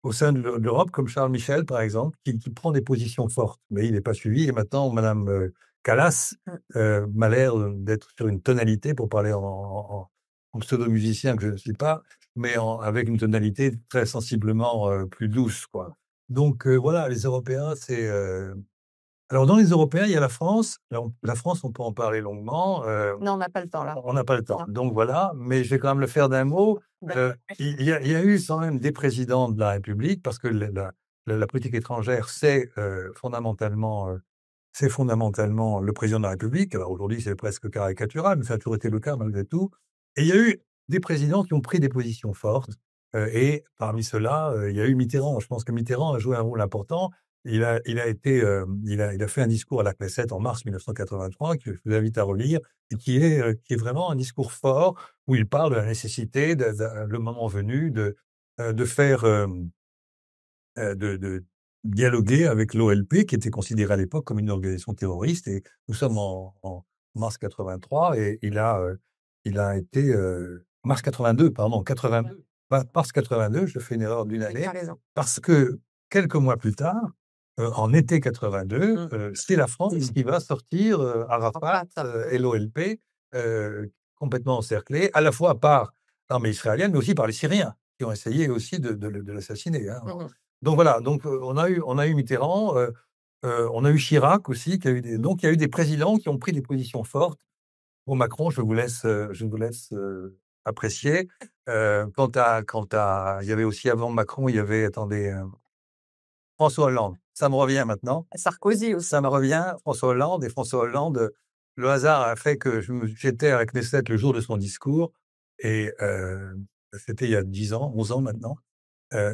au sein de l'Europe, comme Charles Michel, par exemple, qui prend des positions fortes, mais il n'est pas suivi. Et maintenant, Madame Callas m'a l'air d'être sur une tonalité, pour parler en pseudo-musicien que je ne suis pas, mais avec une tonalité très sensiblement plus douce, quoi. Donc, voilà, les Européens, c'est... Alors, dans les Européens, il y a la France. Alors, la France, on peut en parler longuement. Non, on n'a pas le temps là. On n'a pas le temps. Non. Donc voilà, mais je vais quand même le faire d'un mot. D'accord. Il y a eu quand même des présidents de la République, parce que la politique étrangère, c'est fondamentalement le président de la République. Alors aujourd'hui, c'est presque caricatural, mais ça a toujours été le cas malgré tout. Et il y a eu des présidents qui ont pris des positions fortes. Et parmi ceux-là, il y a eu Mitterrand. Je pense que Mitterrand a joué un rôle important. Il a fait un discours à la Knesset en mars 1983, que je vous invite à relire, et qui est vraiment un discours fort, où il parle de la nécessité, le moment venu, de faire, de dialoguer avec l'OLP, qui était considérée à l'époque comme une organisation terroriste. Et nous sommes en mars 83, et il a été mars 82, pardon, 82. Mars 82, je fais une erreur d'une année, parce que quelques mois plus tard, en été 82, c'est la France qui va sortir Arafat et l'OLP complètement encerclés, à la fois par l'armée israélienne, mais aussi par les Syriens, qui ont essayé aussi de l'assassiner, hein. Donc voilà, on a eu Mitterrand, on a eu Chirac aussi, donc il y a eu des présidents qui ont pris des positions fortes. Pour Macron, je vous laisse apprécier. Quant à, il y avait aussi avant Macron, il y avait, attendez, François Hollande. Ça me revient maintenant. Sarkozy aussi. Ça me revient, François Hollande. Et François Hollande, le hasard a fait que j'étais à la Knesset le jour de son discours, et c'était il y a 10 ans, 11 ans maintenant.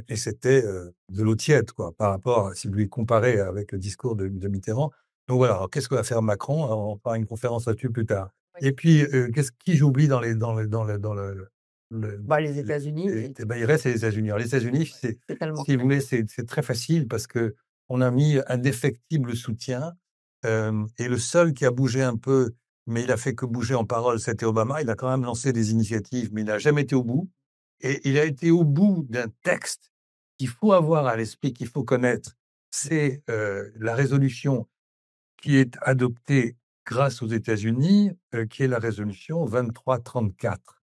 Et c'était de l'eau tiède, quoi, par rapport à, si vous lui comparez avec le discours de Mitterrand. Donc voilà, alors qu'est-ce que va faire Macron? Alors, on fera une conférence là-dessus plus tard. Oui. Et puis, qui j'oublie dans le Les États-Unis. ben, il reste les États-Unis. Alors, les États-Unis, si vous voulez, c'est très facile, parce qu'on a mis un indéfectible soutien, et le seul qui a bougé un peu, mais il a fait que bouger en parole, c'était Obama. Il a quand même lancé des initiatives, mais il n'a jamais été au bout. Et il a été au bout d'un texte qu'il faut avoir à l'esprit, qu'il faut connaître, c'est la résolution qui est adoptée grâce aux États-Unis, qui est la résolution 2334,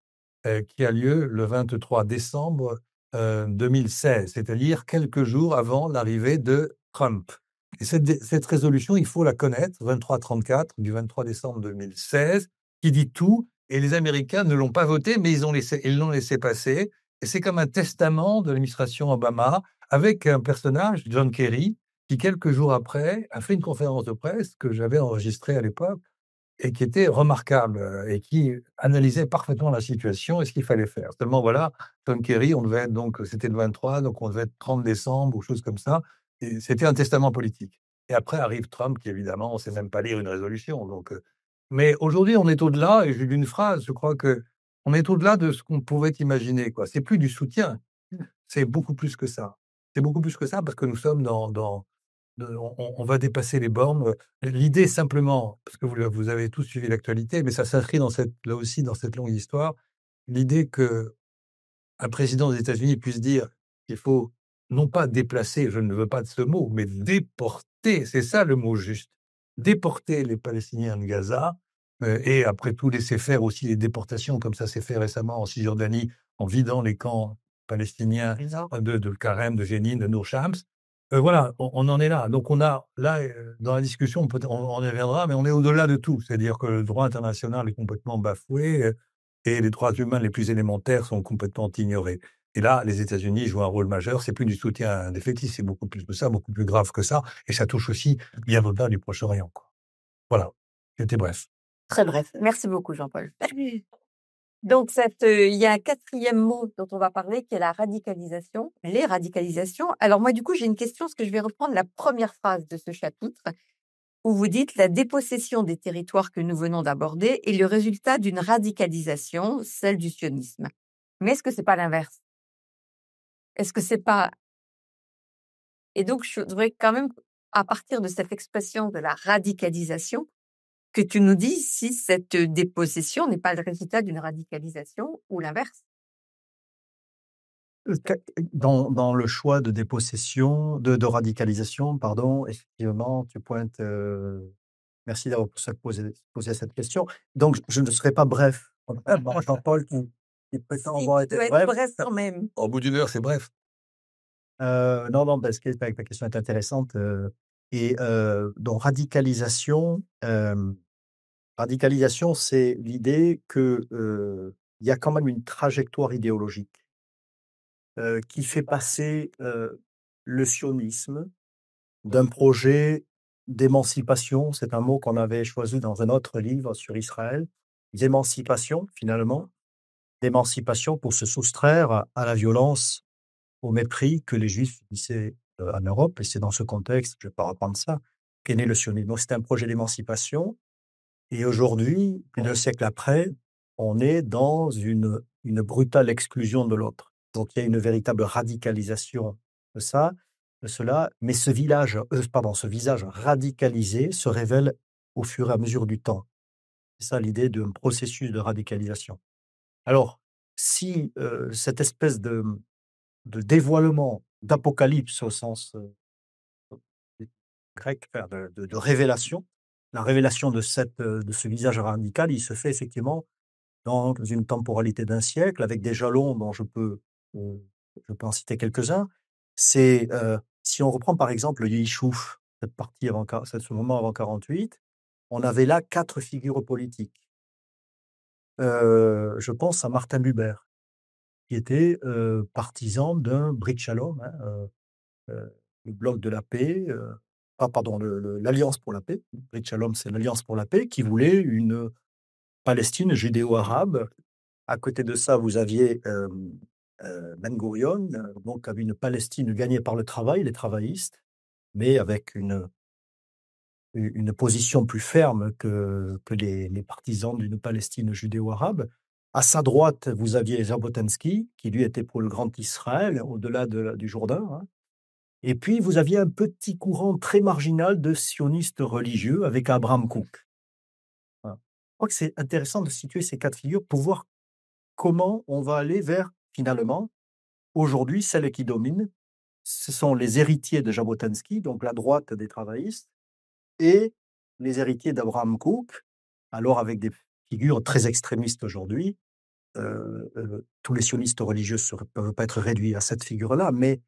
qui a lieu le 23 décembre 2016, c'est-à-dire quelques jours avant l'arrivée de Trump. Et cette résolution, il faut la connaître, 2334 du 23 décembre 2016, qui dit tout, et les Américains ne l'ont pas voté, mais ils l'ont laissé passer. Et c'est comme un testament de l'administration Obama, avec un personnage, John Kerry, qui, quelques jours après, a fait une conférence de presse que j'avais enregistrée à l'époque et qui était remarquable et qui analysait parfaitement la situation et ce qu'il fallait faire. Seulement, voilà, John Kerry, on devait être donc, c'était le 23, donc on devait être 30 décembre ou chose comme ça. Et c'était un testament politique. Et après arrive Trump, qui évidemment, on ne sait même pas lire une résolution. Donc, mais aujourd'hui, on est au-delà, et j'ai lu une phrase, je crois que on est au-delà de ce qu'on pouvait imaginer, quoi. C'est plus du soutien, c'est beaucoup plus que ça. C'est beaucoup plus que ça parce que nous sommes on va dépasser les bornes. L'idée simplement, parce que vous avez tous suivi l'actualité, mais ça s'inscrit là aussi dans cette longue histoire, l'idée qu'un président des États-Unis puisse dire qu'il faut non pas déplacer, je ne veux pas de ce mot, mais déporter, c'est ça le mot juste, déporter les Palestiniens de Gaza, et après tout laisser faire aussi les déportations, comme ça s'est fait récemment en Cisjordanie, en vidant les camps palestiniens de Karem, de Jenin, de Nour Shams. Voilà, on en est là. Donc on a là, dans la discussion, on y reviendra, mais on est au-delà de tout. C'est-à-dire que le droit international est complètement bafoué, et les droits humains les plus élémentaires sont complètement ignorés. Et là, les États-Unis jouent un rôle majeur. C'est plus du soutien indéfectible, c'est beaucoup plus que ça, beaucoup plus grave que ça, et ça touche aussi bien au-delà du Proche-Orient, quoi. Voilà, c'était bref. Très bref. Merci beaucoup, Jean-Paul. Donc, il y a un quatrième mot dont on va parler, qui est la radicalisation, les radicalisations. Alors moi, du coup, j'ai une question, parce que je vais reprendre la première phrase de ce chapitre, où vous dites: la dépossession des territoires que nous venons d'aborder est le résultat d'une radicalisation, celle du sionisme. Mais est-ce que c'est pas l'inverse? Est-ce que c'est pas... Et donc, je voudrais quand même, à partir de cette expression de la radicalisation, que tu nous dises si cette dépossession n'est pas le résultat d'une radicalisation ou l'inverse. Dans le choix de dépossession, de radicalisation, pardon, effectivement, tu pointes. Merci d'avoir posé cette question. Donc, je ne serai pas bref. Jean-Paul, qui prétend avoir été bref. Bref quand même. Au bout d'une heure, c'est bref. Non, parce que ta question est intéressante. Donc, radicalisation, c'est l'idée que il y a quand même une trajectoire idéologique qui fait passer le sionisme d'un projet d'émancipation, c'est un mot qu'on avait choisi dans un autre livre sur Israël, d'émancipation finalement, d'émancipation pour se soustraire à la violence, au mépris que les Juifs subissaient en Europe, et c'est dans ce contexte, je ne vais pas reprendre ça, qu'est né le sionisme. Donc c'était un projet d'émancipation, et aujourd'hui, plus d'un siècle après, on est dans une brutale exclusion de l'autre. Donc il y a une véritable radicalisation de ça, de cela, mais ce visage radicalisé se révèle au fur et à mesure du temps. C'est ça l'idée d'un processus de radicalisation. Alors, si cette espèce de dévoilement, d'apocalypse au sens grec, enfin de révélation, la révélation de ce visage radical, il se fait effectivement dans une temporalité d'un siècle, avec des jalons dont euh, je peux en citer quelques-uns. C'est, si on reprend par exemple le Yishuv, ce moment avant 48, on avait là 4 figures politiques. Je pense à Martin Buber, qui était partisan d'un Brit Shalom, hein, le bloc de la paix, pardon, l'Alliance pour la paix. Brit Shalom, c'est l'Alliance pour la paix, qui voulait une Palestine judéo-arabe. À côté de ça, vous aviez Ben Gurion, donc avec une Palestine gagnée par le travail, les travaillistes, mais avec une position plus ferme que les partisans d'une Palestine judéo-arabe. À sa droite, vous aviez Jabotinsky, qui lui était pour le grand Israël, au-delà du Jourdain, hein. Et puis, vous aviez un petit courant très marginal de sionistes religieux avec Abraham Kook. Voilà. Je crois que c'est intéressant de situer ces 4 figures pour voir comment on va aller vers, finalement, aujourd'hui, celle qui domine, ce sont les héritiers de Jabotinsky, donc la droite des travaillistes, et les héritiers d'Abraham Cook, alors avec des figures très extrémistes aujourd'hui. Tous les sionistes religieux ne peuvent pas être réduits à cette figure-là, mais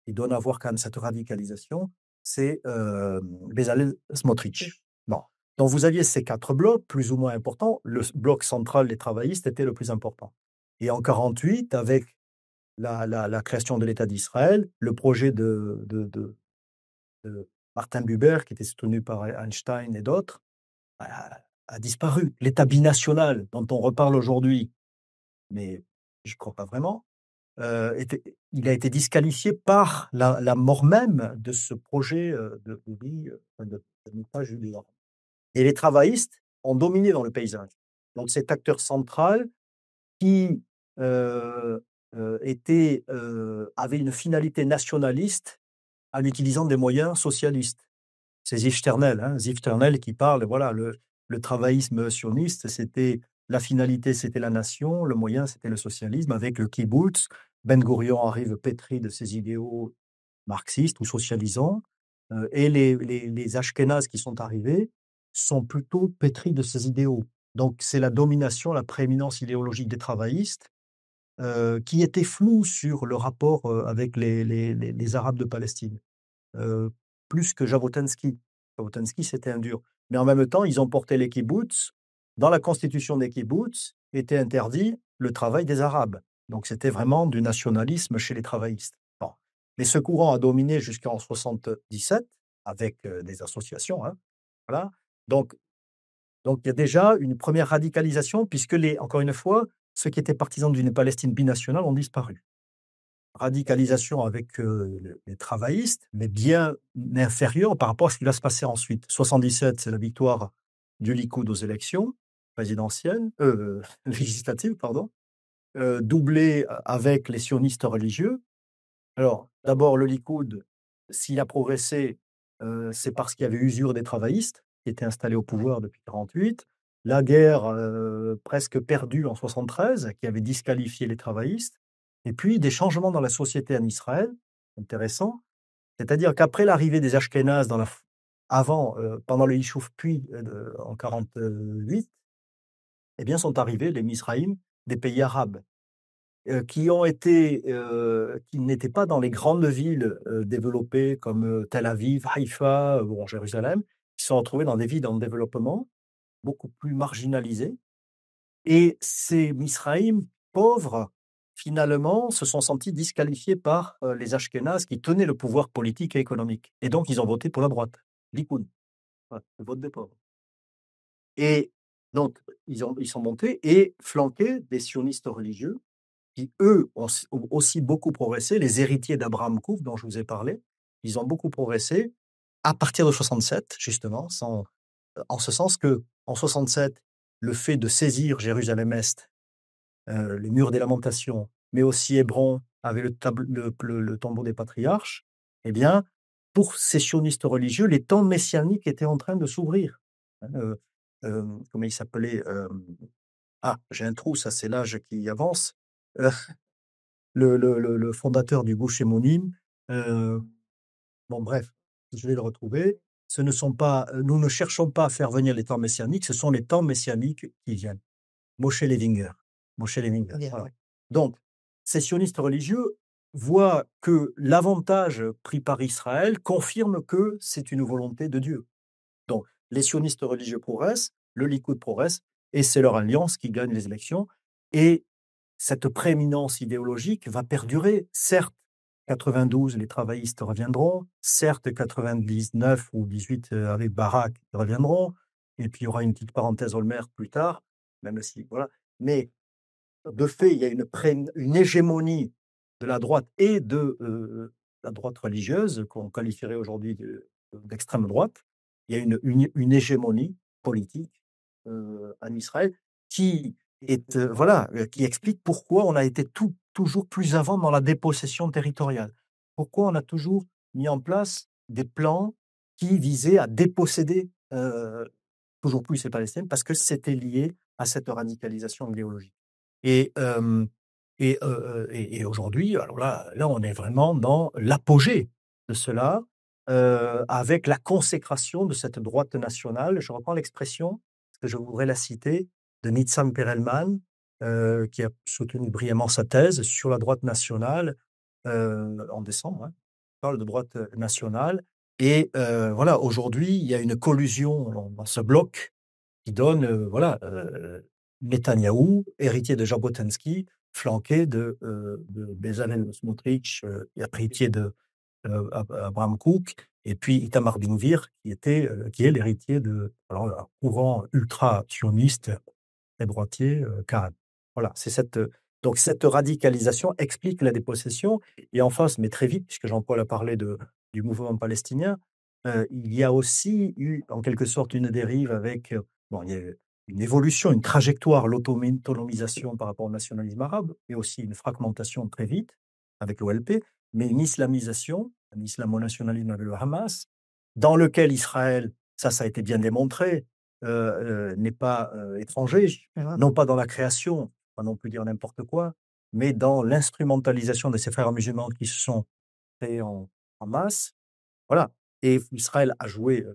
il doit en avoir quand même cette radicalisation, c'est Bezalel Smotrich. Bon. Donc vous aviez ces 4 blocs, plus ou moins importants. Le bloc central des travaillistes était le plus important. Et en 1948, avec la création de l'État d'Israël, le projet de Martin Buber, qui était soutenu par Einstein et d'autres, a disparu. L'État binational dont on reparle aujourd'hui, mais je ne crois pas vraiment, il a été disqualifié par la mort même de ce projet de l'État judéo. Et les travaillistes ont dominé dans le paysage. Donc cet acteur central qui avait une finalité nationaliste en utilisant des moyens socialistes. C'est Ziv Sternel, Ziv Sternel qui parle, voilà, le travaillisme sioniste, la finalité, c'était la nation, le moyen, c'était le socialisme, avec le kibbutz. Ben Gurion arrive pétri de ses idéaux marxistes ou socialisants, et les Ashkénazes qui sont arrivés sont plutôt pétris de ces idéaux. Donc c'est la domination, la prééminence idéologique des travaillistes, qui était floue sur le rapport avec les Arabes de Palestine. Plus que Jabotinsky. Jabotinsky, c'était un dur. Mais en même temps, ils ont porté les kibbutz. Dans la constitution des kibbutz, était interdit le travail des Arabes. Donc c'était vraiment du nationalisme chez les travaillistes. Bon. Mais ce courant a dominé jusqu'en 1977, avec des associations. Voilà. Donc il y a déjà une première radicalisation, puisque, encore une fois, ceux qui étaient partisans d'une Palestine binationale ont disparu. Radicalisation avec les travaillistes, mais bien inférieure par rapport à ce qui va se passer ensuite. 77, c'est la victoire du Likoud aux élections présidentielles, législatives, pardon, doublée avec les sionistes religieux. Alors, d'abord, le Likoud, s'il a progressé, c'est parce qu'il y avait usure des travaillistes qui étaient installés au pouvoir depuis 1948. La guerre presque perdue en 1973, qui avait disqualifié les travaillistes. Et puis, des changements dans la société en Israël, intéressant. C'est-à-dire qu'après l'arrivée des Ashkénazes pendant le Yishuv, puis en 1948, eh bien, sont arrivés les Misraïm des pays arabes, qui n'étaient pas dans les grandes villes développées comme Tel Aviv, Haïfa, Jérusalem, qui se sont retrouvés dans des villes en développement, beaucoup plus marginalisées. Et ces Misraïm pauvres, finalement, se sont sentis disqualifiés par les Ashkénazes qui tenaient le pouvoir politique et économique. Et donc, ils ont voté pour la droite, Likoud, voilà, le vote des pauvres. Et donc, ils sont montés et flanqués des sionistes religieux qui, eux, ont aussi beaucoup progressé, les héritiers d'Abraham Kook, dont je vous ai parlé, ils ont beaucoup progressé à partir de 67, justement, en ce sens que en 67, le fait de saisir Jérusalem-Est, les murs des lamentations, mais aussi Hébron, avec le tombeau des patriarches, eh bien, pour ces sionistes religieux, les temps messianiques étaient en train de s'ouvrir. Comment il s'appelait j'ai un trou, ça c'est l'âge qui avance. Le fondateur du Gush Emonim, bon bref, je vais le retrouver. Nous ne cherchons pas à faire venir les temps messianiques, ce sont les temps messianiques qui viennent. Moshe Levinger. Bien, Voilà. ouais. Donc, ces sionistes religieux voient que l'avantage pris par Israël confirme que c'est une volonté de Dieu. Donc, les sionistes religieux progressent, le Likoud progresse, et c'est leur alliance qui gagne les élections. Et cette prééminence idéologique va perdurer. Certes, 92, les travaillistes reviendront. Certes, 99 ou 18 avec Barak reviendront. Et puis, il y aura une petite parenthèse Olmert plus tard, même si, voilà. Mais de fait, il y a une hégémonie de la droite et de la droite religieuse, qu'on qualifierait aujourd'hui d'extrême droite. Il y a une hégémonie politique en Israël qui qui explique pourquoi on a été toujours plus avant dans la dépossession territoriale. Pourquoi on a toujours mis en place des plans qui visaient à déposséder toujours plus les Palestiniens, parce que c'était lié à cette radicalisation idéologique. Et Et aujourd'hui, alors là, on est vraiment dans l'apogée de cela, avec la consécration de cette droite nationale. Je reprends l'expression, parce que je voudrais la citer, de Nizam Perelman, qui a soutenu brillamment sa thèse sur la droite nationale, en décembre, hein. Il parle de droite nationale. Et voilà, aujourd'hui, il y a une collusion dans ce bloc qui donne, Netanyahou, héritier de Jabotinsky, flanqué de Bezalel Smotrich, héritier de Abraham Kook, et puis Itamar Ben-Gvir, qui est l'héritier un courant ultra-sioniste et droitier, Khan. Voilà, donc cette radicalisation explique la dépossession. Et en face, mais très vite, puisque Jean-Paul a parlé du mouvement palestinien, il y a aussi eu, en quelque sorte, une dérive avec, il y a une évolution, une trajectoire, l'autonomisation par rapport au nationalisme arabe, et aussi une fragmentation très vite avec l'OLP, mais une islamisation, un islamo-nationalisme avec le Hamas, dans lequel Israël, ça a été bien démontré, n'est pas étranger, non pas dans la création, pas non plus dire n'importe quoi, mais dans l'instrumentalisation de ces frères musulmans qui se sont créés en masse. Voilà. Et Israël a joué,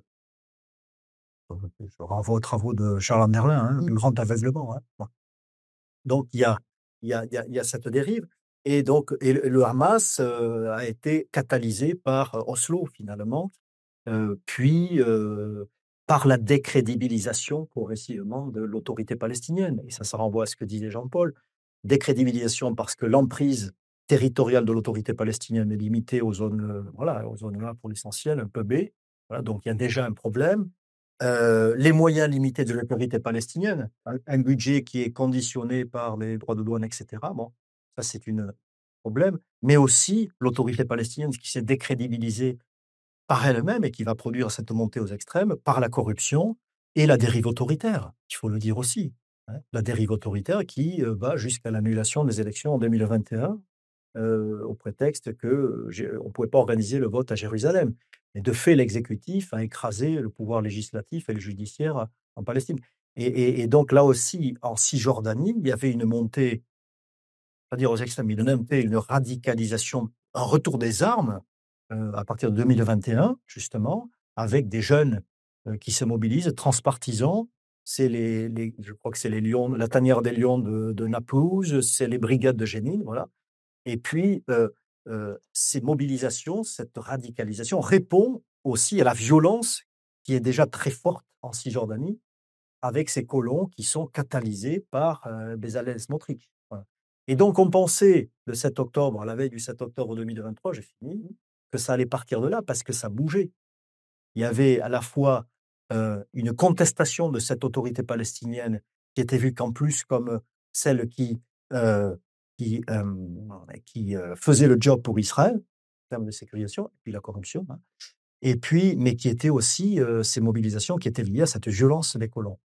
je renvoie aux travaux de Charles Anderlin, hein, le grand aveuglement. Hein. Donc il y a cette dérive. Et donc le Hamas a été catalysé par Oslo, finalement, puis par la décrédibilisation progressivement de l'autorité palestinienne. Et ça renvoie à ce que disait Jean-Paul. Décrédibilisation parce que l'emprise territoriale de l'autorité palestinienne est limitée aux zones, aux zones A pour l'essentiel, un peu B. Voilà, donc il y a déjà un problème. Les moyens limités de l'autorité palestinienne, un budget qui est conditionné par les droits de douane, etc. Bon, ça c'est un problème. Mais aussi l'autorité palestinienne qui s'est décrédibilisée par elle-même et qui va produire cette montée aux extrêmes par la corruption et la dérive autoritaire, il faut le dire aussi. Hein. La dérive autoritaire qui va jusqu'à l'annulation des élections en 2021 au prétexte qu'on ne pouvait pas organiser le vote à Jérusalem. Et de fait, l'exécutif a écrasé le pouvoir législatif et le judiciaire en Palestine. Et donc là aussi, en Cisjordanie, il y avait une montée, c'est-à-dire aux extrêmes, une radicalisation, un retour des armes à partir de 2021, justement, avec des jeunes qui se mobilisent, transpartisans. C'est je crois que c'est les Lions, la tanière des Lions de Naplouse, c'est les brigades de Jénine, voilà. Et puis, ces mobilisations, cette radicalisation répond aussi à la violence qui est déjà très forte en Cisjordanie, avec ces colons qui sont catalysés par Bezalel Smotrich. Voilà. Et donc, on pensait le 7 octobre, à la veille du 7 octobre 2023, j'ai fini, que ça allait partir de là parce que ça bougeait. Il y avait à la fois une contestation de cette autorité palestinienne qui était vue qu'en plus comme celle qui faisait le job pour Israël, en termes de sécurisation, et puis la corruption, hein. Et puis, mais qui était aussi ces mobilisations qui étaient liées à cette violence des colons.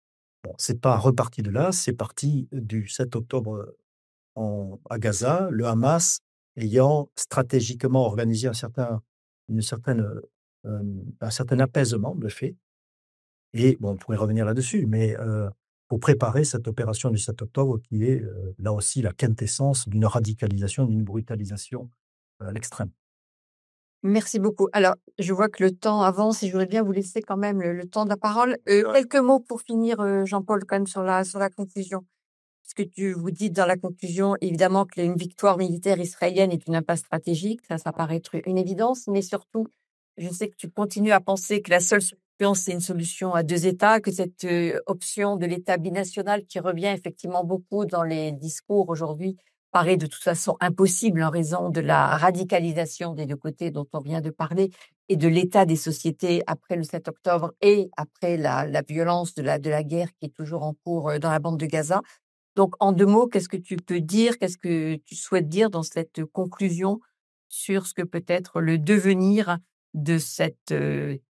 Bon, c'est pas reparti de là, c'est parti du 7 octobre à Gaza, le Hamas ayant stratégiquement organisé un certain apaisement de fait. Et bon, on pourrait revenir là-dessus, mais pour préparer cette opération du 7 octobre qui est là aussi la quintessence d'une radicalisation, d'une brutalisation à l'extrême. Merci beaucoup. Alors, je vois que le temps avance et je voudrais bien vous laisser quand même le temps de la parole. Quelques mots pour finir, Jean-Paul, quand même sur la conclusion. Parce que vous dites dans la conclusion, évidemment, qu'une victoire militaire israélienne est une impasse stratégique. Ça paraît être une évidence, mais surtout, je sais que tu continues à penser que la seule solution, c'est une solution à deux États, que cette option de l'État binational qui revient effectivement beaucoup dans les discours aujourd'hui paraît de toute façon impossible en raison de la radicalisation des deux côtés dont on vient de parler et de l'état des sociétés après le 7 octobre et après la violence de la guerre qui est toujours en cours dans la bande de Gaza. Donc, en deux mots, qu'est-ce que tu peux dire, qu'est-ce que tu souhaites dire dans cette conclusion sur ce que peut être le devenir de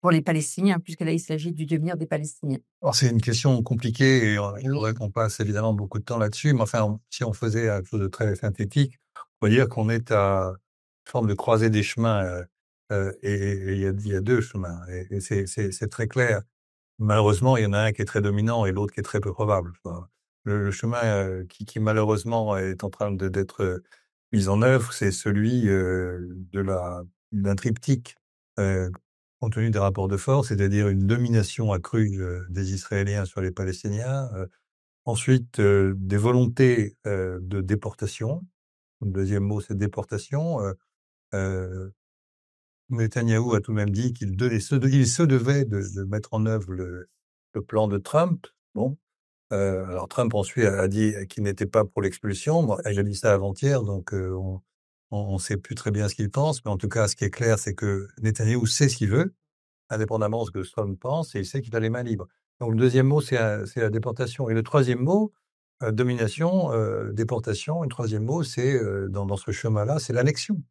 pour les Palestiniens, puisque là, il s'agit du devenir des Palestiniens? Alors, c'est une question compliquée et il faudrait qu'on passe évidemment beaucoup de temps là-dessus. Mais enfin, si on faisait quelque chose de très synthétique, on va dire qu'on est à une forme de croisée des chemins et il y a deux chemins. Et c'est très clair. Malheureusement, il y en a un qui est très dominant et l'autre qui est très peu probable. le chemin qui malheureusement est en train d'être mis en œuvre, c'est celui d'un triptyque compte tenu des rapports de force, c'est-à-dire une domination accrue des Israéliens sur les Palestiniens, ensuite des volontés de déportation. Le deuxième mot, c'est déportation. Euh, Netanyahou a tout de même dit qu'il il se devait de mettre en œuvre le plan de Trump. Bon, alors Trump ensuite a dit qu'il n'était pas pour l'expulsion. Bon, il a dit ça avant-hier, donc on ne sait plus très bien ce qu'il pense. Mais en tout cas, ce qui est clair, c'est que Netanyahou sait ce qu'il veut, indépendamment de ce que Trump pense, et il sait qu'il a les mains libres. Donc le deuxième mot, c'est la déportation. Et le troisième mot, domination, déportation. Et le troisième mot, c'est dans ce chemin-là, c'est l'annexion.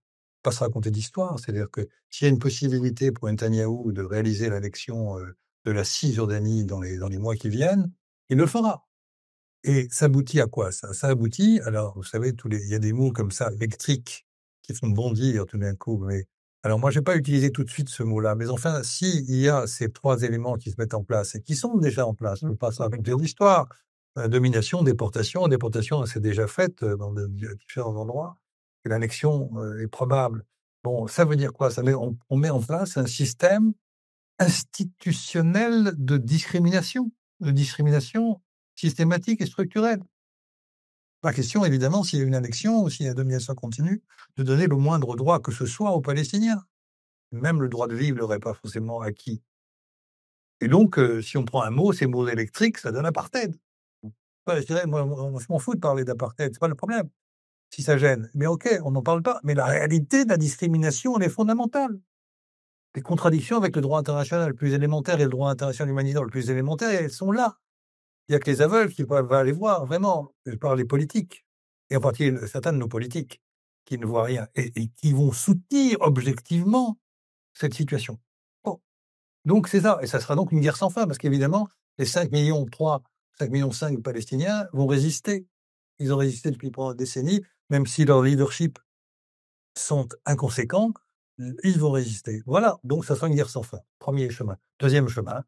Pas se raconter d'histoire. C'est-à-dire que s'il y a une possibilité pour Netanyahou de réaliser l'annexion de la Cisjordanie dans les mois qui viennent, il le fera. Et ça aboutit à quoi ça aboutit, alors vous savez, il y a des mots comme ça, électriques, qui font bondir tout d'un coup. Mais alors moi, je vais pas utiliser tout de suite ce mot-là, mais enfin, s'il y a ces trois éléments qui se mettent en place et qui sont déjà en place, on ne peut pas se raconter l'histoire. Domination, déportation. Déportation, c'est déjà faite dans différents endroits. Et l'annexion est probable. Bon, ça veut dire quoi? On met en place un système institutionnel de discrimination systématique et structurelle. La question, évidemment, s'il y a une annexion ou s'il y a une domination continue, de donner le moindre droit que ce soit aux Palestiniens. Même le droit de vivre ne l'aurait pas forcément acquis. Et donc, si on prend un mot, ces mots électriques, ça donne apartheid. Ouais, je dirais, moi, je m'en fous de parler d'apartheid, c'est pas le problème, si ça gêne. Mais OK, on n'en parle pas. Mais la réalité de la discrimination, elle est fondamentale. Les contradictions avec le droit international le plus élémentaire et le droit international humanitaire le plus élémentaire, elles sont là. Il n'y a que les aveugles qui peuvent aller voir, vraiment. Je parle des politiques, et en particulier certains de nos politiques, qui ne voient rien et qui vont soutenir objectivement cette situation. Bon. Donc c'est ça, et ça sera donc une guerre sans fin, parce qu'évidemment, les 5,3 millions, 5,5 millions de Palestiniens vont résister. Ils ont résisté depuis pendant des décennies, même si leurs leaderships sont inconséquents, ils vont résister. Voilà, donc ça sera une guerre sans fin. Premier chemin. Deuxième chemin,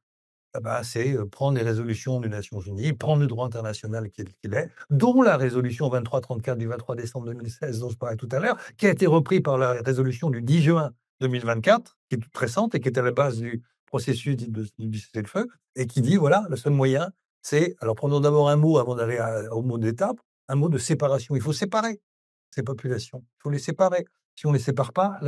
c'est prendre les résolutions des Nations Unies, prendre le droit international qu'il est, dont la résolution 2334 du 23 décembre 2016, dont je parlais tout à l'heure, qui a été repris par la résolution du 10 juin 2024, qui est toute récente et qui est à la base du processus du cessez-le-feu, et qui dit, voilà, le seul moyen, c'est, alors prenons d'abord un mot avant d'aller au mot d'étape, un mot de séparation. Il faut séparer ces populations, il faut les séparer. Si on ne les sépare pas,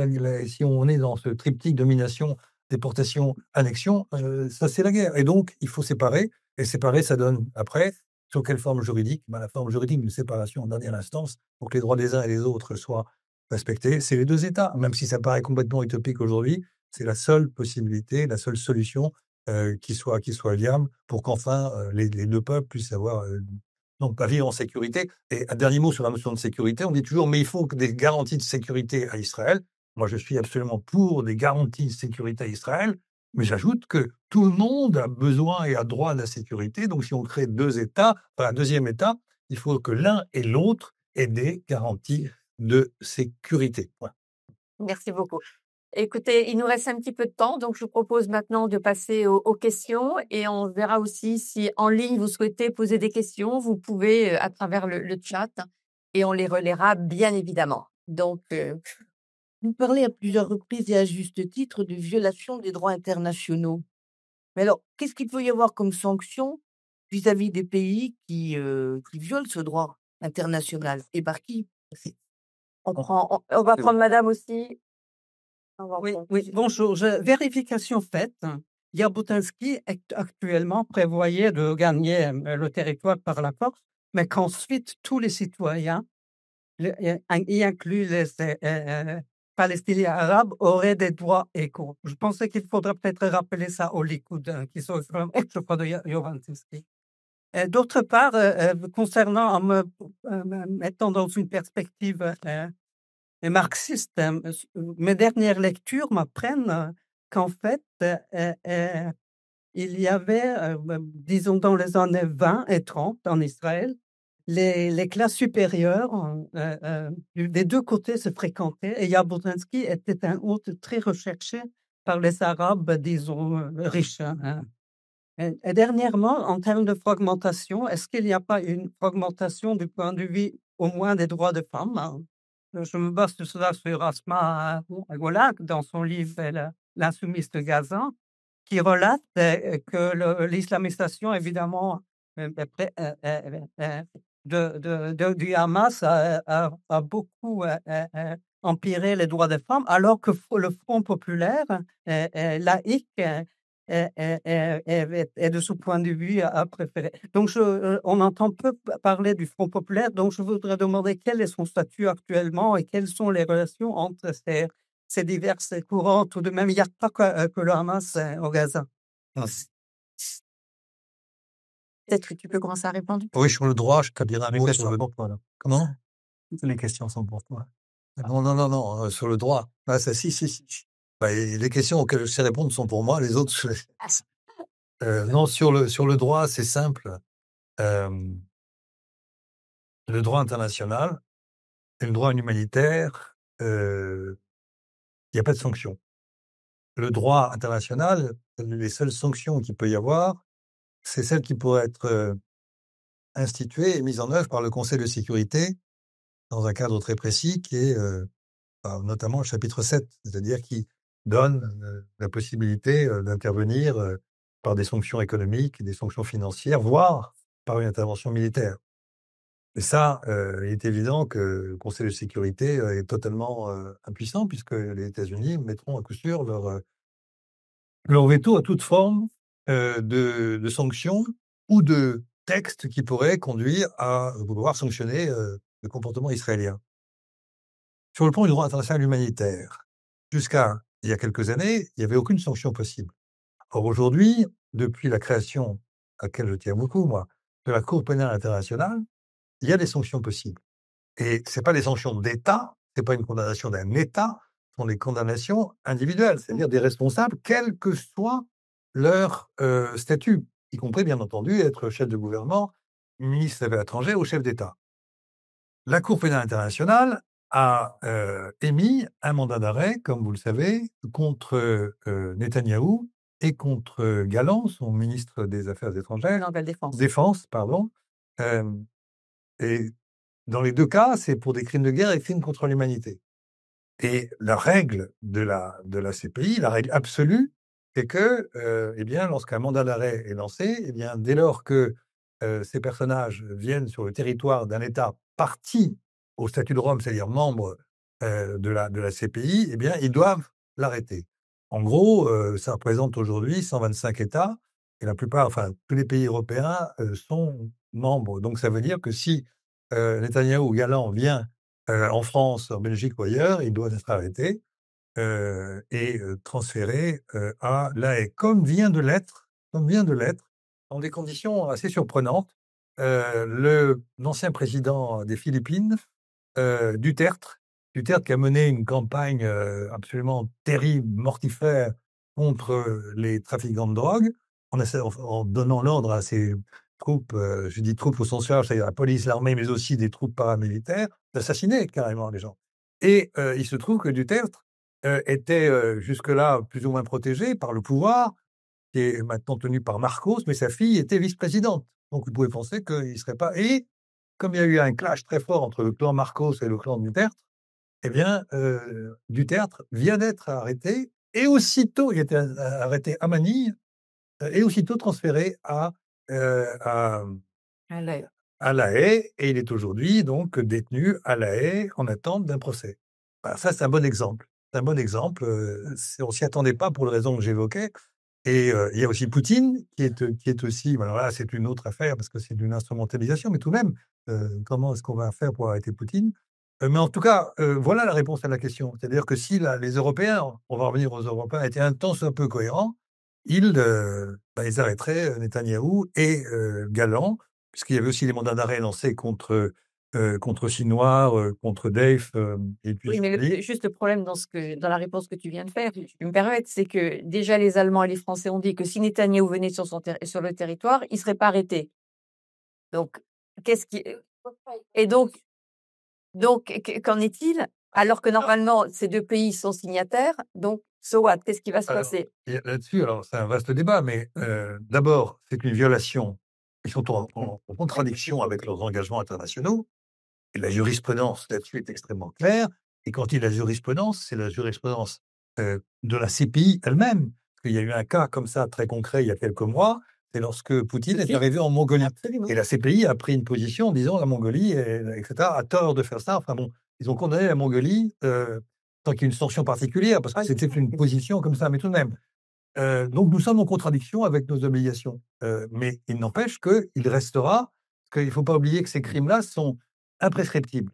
si on est dans ce triptyque domination, déportation, annexion, ça c'est la guerre. Et donc, il faut séparer. Et séparer, ça donne après, sur quelle forme juridique? La forme juridique d'une séparation en dernière instance, pour que les droits des uns et des autres soient respectés, c'est les deux États. Même si ça paraît complètement utopique aujourd'hui, c'est la seule possibilité, la seule solution qui soit viable pour qu'enfin les deux peuples puissent avoir donc pas vivre en sécurité. Et un dernier mot sur la notion de sécurité, on dit toujours, mais il faut des garanties de sécurité à Israël. Moi, je suis absolument pour des garanties de sécurité à Israël, mais j'ajoute que tout le monde a besoin et a droit à la sécurité. Donc, si on crée deux États, un deuxième État, il faut que l'un et l'autre aient des garanties de sécurité. Voilà. Merci beaucoup. Écoutez, il nous reste un petit peu de temps, donc je vous propose maintenant de passer aux questions et on verra aussi si en ligne vous souhaitez poser des questions, vous pouvez à travers le chat et on les relaiera bien évidemment. Donc, Vous parlez à plusieurs reprises et à juste titre de violation des droits internationaux. Mais alors, qu'est-ce qu'il peut y avoir comme sanction vis-à-vis des pays qui violent ce droit international? Et par qui? on va prendre madame aussi. Oui, bonjour. Vérification faite. Jabotinsky actuellement prévoyait de gagner le territoire par la force, mais qu'ensuite tous les citoyens, y inclus les Palestiniens arabes, auraient des droits égaux. Je pensais qu'il faudrait peut-être rappeler ça au Likoud, qui sont autrefois de Jabotinsky. D'autre part, concernant, en me mettant dans une perspective marxiste, mes dernières lectures m'apprennent qu'en fait, il y avait, disons, dans les années 20 et 30 en Israël, les classes supérieures des deux côtés se fréquentaient et Jabotinsky était un hôte très recherché par les Arabes, disons, riches. Et dernièrement, en termes de fragmentation, est-ce qu'il n'y a pas une fragmentation du point de vue au moins des droits des femmes, hein? Je me base sur cela sur Asma Golak dans son livre L'insoumise de Gaza, qui relate que l'islamisation, évidemment, du Hamas a beaucoup empiré les droits des femmes, alors que le Front populaire laïque et de ce point de vue a préféré. Donc, on entend peu parler du Front populaire, donc je voudrais demander quel est son statut actuellement et quelles sont les relations entre ces diverses courants. Tout de même, il n'y a pas que le Hamas au Gaza. Peut-être que tu peux commencer à répondre. Oui, sur le droit, je te dirais un mot sur le droit. Voilà. Comment? Toutes les questions sont pour toi. Non, sur le droit. Ah, ça, si. Bah, les questions auxquelles je sais répondre sont pour moi, les autres, je les laisse. Non, sur le droit, c'est simple. Le droit international et le droit humanitaire, il n'y a pas de sanctions. Le droit international, les seules sanctions qu'il peut y avoir, c'est celles qui pourraient être instituées et mises en œuvre par le Conseil de sécurité dans un cadre très précis qui est notamment le chapitre 7, c'est-à-dire qui donne la possibilité d'intervenir par des sanctions économiques, des sanctions financières, voire par une intervention militaire. Et ça, il est évident que le Conseil de sécurité est totalement impuissant, puisque les États-Unis mettront à coup sûr leur veto à toute forme de sanctions ou de textes qui pourraient conduire à vouloir sanctionner le comportement israélien. Sur le plan du droit international humanitaire, jusqu'à il y a quelques années, il n'y avait aucune sanction possible. Or aujourd'hui, depuis la création, à laquelle je tiens beaucoup, moi, de la Cour pénale internationale, il y a des sanctions possibles. Et ce n'est pas des sanctions d'État, ce n'est pas une condamnation d'un État, ce sont des condamnations individuelles, c'est-à-dire des responsables, quel que soit leur statut, y compris, bien entendu, être chef de gouvernement, ministre des Affaires étrangères ou chef d'État. La Cour pénale internationale a émis un mandat d'arrêt, comme vous le savez, contre Netanyahou et contre Galland, son ministre des Affaires étrangères. Non, la défense. Défense, pardon. Et dans les deux cas, c'est pour des crimes de guerre et crimes contre l'humanité. Et la règle de la CPI, la règle absolue, c'est que, eh bien, lorsqu'un mandat d'arrêt est lancé, eh bien, dès lors que ces personnages viennent sur le territoire d'un État partie au statut de Rome, c'est-à-dire membre de la CPI, eh bien, ils doivent l'arrêter. En gros, ça représente aujourd'hui 125 États, et la plupart, enfin, tous les pays européens sont membres. Donc, ça veut dire que si Netanyahou ou Galland vient en France, en Belgique ou ailleurs, il doit être arrêté et transféré à La Haye, comme vient de l'être, dans des conditions assez surprenantes. L'ancien président des Philippines, Duterte qui a mené une campagne absolument terrible, mortifère, contre les trafiquants de drogue, en donnant l'ordre à ses troupes, je dis troupes au sens large, c'est-à-dire la police, l'armée, mais aussi des troupes paramilitaires, d'assassiner carrément les gens. Et il se trouve que Duterte était jusque-là plus ou moins protégé par le pouvoir, qui est maintenant tenu par Marcos, mais sa fille était vice-présidente. Donc vous pouvez penser qu'il ne serait pas... Et comme il y a eu un clash très fort entre le clan Marcos et le clan Duterte, eh bien, Duterte vient d'être arrêté, et aussitôt, il était arrêté à Manille, et aussitôt transféré à La Haye, et il est aujourd'hui donc détenu à La Haye en attente d'un procès. Ben, ça, c'est un bon exemple. C'est un bon exemple. On ne s'y attendait pas pour les raisons que j'évoquais. Et il y a aussi Poutine, qui est aussi... Alors là, c'est une autre affaire, parce que c'est d'une instrumentalisation, mais tout de même, comment est-ce qu'on va faire pour arrêter Poutine? Mais en tout cas, voilà la réponse à la question. C'est-à-dire que si les Européens, on va revenir aux Européens, étaient un tant soit peu cohérents, ils arrêteraient Netanyahou et Galland, puisqu'il y avait aussi les mandats d'arrêt lancés contre Chinois, contre Dave. Et puis oui, mais juste le problème dans la réponse que tu viens de faire, je me permets, c'est que déjà les Allemands et les Français ont dit que si Netanyahou venait sur le territoire, il ne serait pas arrêté. Donc, et donc, qu'en est-il? Alors que normalement, ces deux pays sont signataires, donc So what? Qu'est-ce qui va se Alors, passer? et là-dessus, alors c'est un vaste débat, mais d'abord, c'est une violation. Ils sont en contradiction avec leurs engagements internationaux. Et la jurisprudence là-dessus est extrêmement claire. Et quand il y a la jurisprudence, c'est la jurisprudence de la CPI elle-même. Parce qu'il y a eu un cas comme ça très concret il y a quelques mois, c'est lorsque Poutine est arrivé en Mongolie. Absolument. Et la CPI a pris une position en disant la Mongolie, etc., a tort de faire ça. Enfin bon, ils ont condamné la Mongolie sans qu'il y ait une sanction particulière, parce que c'était une position comme ça, mais tout de même. Donc nous sommes en contradiction avec nos obligations. Mais il n'empêche qu'il restera, parce qu'il ne faut pas oublier que ces crimes-là sont imprescriptibles.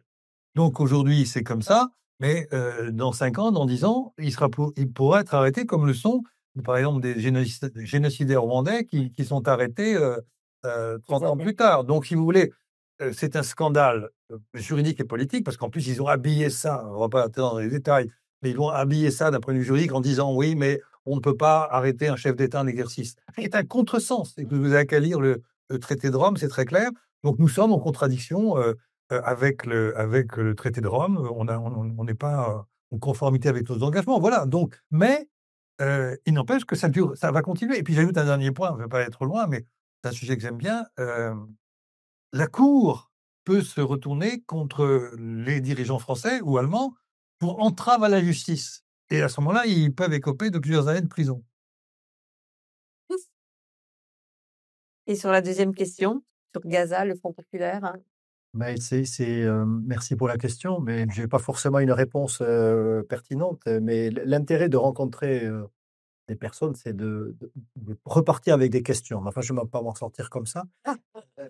Donc aujourd'hui, c'est comme ça, mais dans 5 ans, dans 10 ans, il pourra être arrêté comme le sont, par exemple, des génocidaires rwandais qui sont arrêtés 30 ans plus tard. Donc, si vous voulez, c'est un scandale juridique et politique, parce qu'en plus, ils ont habillé ça, on ne va pas entrer dans les détails, mais ils ont habillé ça d'un point de vue juridique en disant oui, mais on ne peut pas arrêter un chef d'État en exercice. C'est un contresens. Et vous n'avez qu'à lire le traité de Rome, c'est très clair. Donc, nous sommes en contradiction avec le traité de Rome. On n'est pas en conformité avec nos engagements. Voilà. Donc, mais il n'empêche que ça va continuer. Et puis, j'ajoute un dernier point, je ne vais pas aller trop loin, mais c'est un sujet que j'aime bien. La Cour peut se retourner contre les dirigeants français ou allemands pour entrave à la justice. Et à ce moment-là, ils peuvent écoper de plusieurs années de prison. Et sur la deuxième question, sur Gaza, le Front populaire, hein. Mais merci pour la question, mais je n'ai pas forcément une réponse pertinente. Mais l'intérêt de rencontrer des personnes, c'est de repartir avec des questions. Enfin, je ne vais pas m'en sortir comme ça.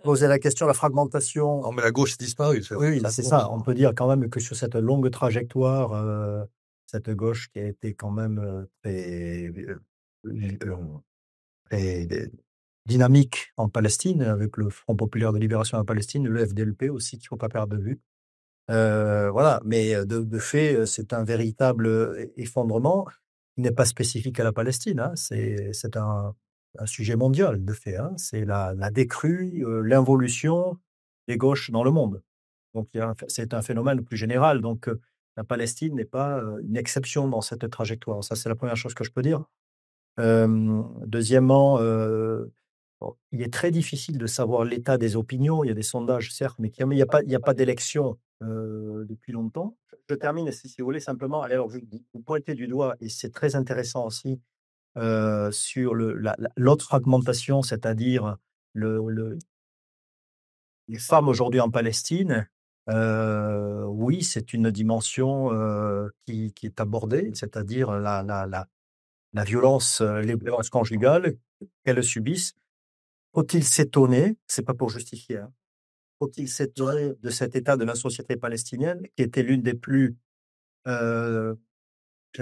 Poser la question, la fragmentation. Non, mais la gauche a disparu. Oui, c'est ça. On peut dire quand même que sur cette longue trajectoire, cette gauche qui a été quand même très dynamique en Palestine, avec le Front populaire de libération de la Palestine, le FDLP aussi, qu'il ne faut pas perdre de vue. Voilà, mais de fait, c'est un véritable effondrement qui n'est pas spécifique à la Palestine. Hein. C'est un sujet mondial, de fait. Hein. C'est la décrue, l'involution des gauches dans le monde. Donc, c'est un phénomène plus général. Donc, la Palestine n'est pas une exception dans cette trajectoire. Ça, c'est la première chose que je peux dire. Deuxièmement, bon, il est très difficile de savoir l'état des opinions. Il y a des sondages, certes, mais il n'y a pas d'élection depuis longtemps. Je termine, si vous voulez, simplement. Alors, vous pointez du doigt, et c'est très intéressant aussi, sur l'autre fragmentation, c'est-à-dire les femmes aujourd'hui en Palestine. Oui, c'est une dimension qui est abordée, c'est-à-dire la violence, les violences conjugales qu'elles subissent. Faut-il s'étonner, c'est pas pour justifier, hein, faut-il s'étonner de cet état de la société palestinienne qui était l'une des plus, j'aime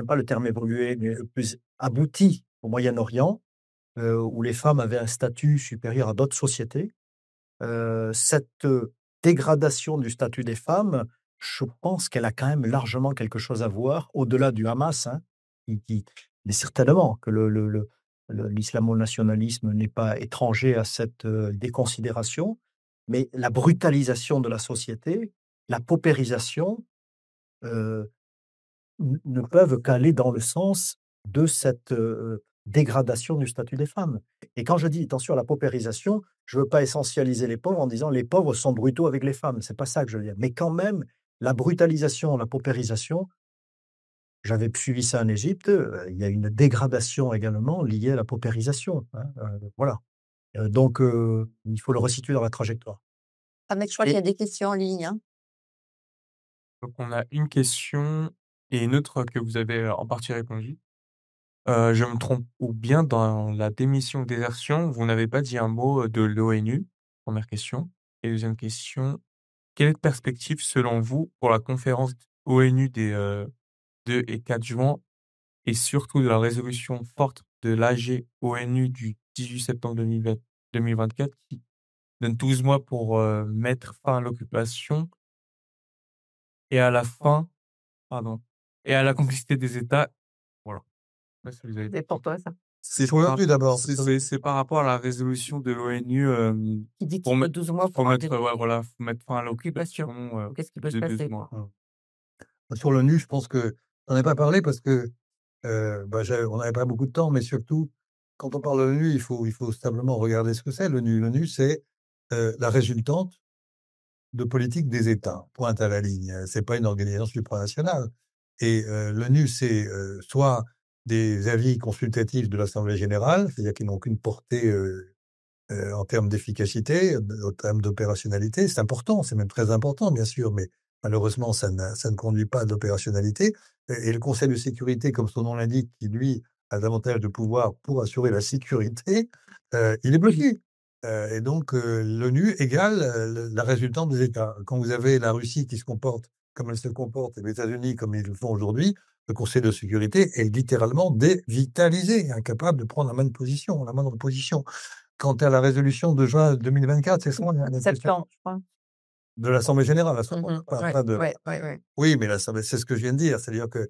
pas le terme évolué, mais le plus abouti au Moyen-Orient, où les femmes avaient un statut supérieur à d'autres sociétés. Cette dégradation du statut des femmes, je pense qu'elle a quand même largement quelque chose à voir, au-delà du Hamas, hein, mais certainement que l'islamo-nationalisme n'est pas étranger à cette déconsidération, mais la brutalisation de la société, la paupérisation, ne peuvent qu'aller dans le sens de cette dégradation du statut des femmes. Et quand je dis attention à la paupérisation, je ne veux pas essentialiser les pauvres en disant les pauvres sont brutaux avec les femmes. C'est pas ça que je veux dire. Mais quand même, la brutalisation, la paupérisation, j'avais suivi ça en Égypte, il y a une dégradation également liée à la paupérisation. Hein, voilà. Donc, il faut le resituer dans la trajectoire. Ahmed, je crois qu'il y a des questions en ligne. Hein. Donc, on a une question et une autre que vous avez en partie répondu. Je me trompe ou bien dans la démission ou désertion, vous n'avez pas dit un mot de l'ONU, première question. Et deuxième question, quelle est la perspective selon vous pour la conférence ONU des 2 et 4 juin et surtout de la résolution forte de l'AG ONU du 18 septembre 2024 qui donne 12 mois pour mettre fin à l'occupation et à la complicité des États. Voilà. C'est pour toi, ça. C'est pour l'ONU d'abord. C'est par rapport à la résolution de l'ONU Qui dit pour qu'il faut 12 mois pour mettre fin à l'occupation. Qu'est-ce qui peut se de 12 passer mois. Sur l'ONU, je pense que j'en ai pas parlé parce que On n'avait pas beaucoup de temps, mais surtout, quand on parle de l'ONU, il faut simplement regarder ce que c'est. L'ONU, c'est la résultante de politique des États, pointe à la ligne. C'est pas une organisation supranationale. Et l'ONU, c'est soit des avis consultatifs de l'Assemblée générale, c'est-à-dire qu'ils n'ont qu'une portée en termes d'efficacité, en termes d'opérationnalité. C'est important, c'est même très important, bien sûr, mais malheureusement, ça ne conduit pas à d'opérationnalité. Et le Conseil de sécurité, comme son nom l'indique, qui, lui, a davantage de pouvoir pour assurer la sécurité, il est bloqué. Et donc, l'ONU égale la résultante des États. Quand vous avez la Russie qui se comporte comme elle se comporte, et les États-Unis comme ils le font aujourd'hui, le Conseil de sécurité est littéralement dévitalisé, incapable de prendre la moindre position. Quant à la résolution de juin 2024, c'est ça? Septembre, je crois. De l'Assemblée générale, à ce moment. Ouais. Oui, mais c'est ce que je viens de dire. C'est-à-dire que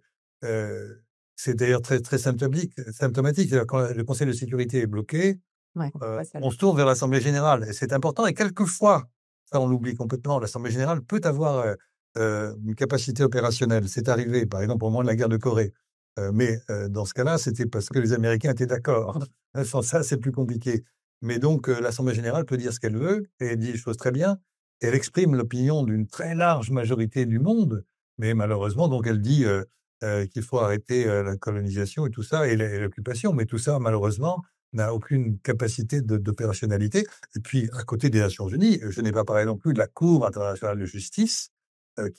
c'est d'ailleurs très, très symptomatique. C'est-à-dire quand le Conseil de sécurité est bloqué, on se tourne vers l'Assemblée générale. Et c'est important. Et quelquefois, ça on l'oublie complètement, l'Assemblée générale peut avoir une capacité opérationnelle. C'est arrivé, par exemple, au moment de la guerre de Corée. Mais dans ce cas-là, c'était parce que les Américains étaient d'accord. Sans ça, c'est plus compliqué. Mais donc, l'Assemblée générale peut dire ce qu'elle veut, et elle dit des choses très bien. Elle exprime l'opinion d'une très large majorité du monde, mais malheureusement, donc, elle dit qu'il faut arrêter la colonisation et tout ça, et l'occupation. Mais tout ça, malheureusement, n'a aucune capacité d'opérationnalité. Et puis, à côté des Nations Unies, je n'ai pas parlé non plus de la Cour internationale de justice,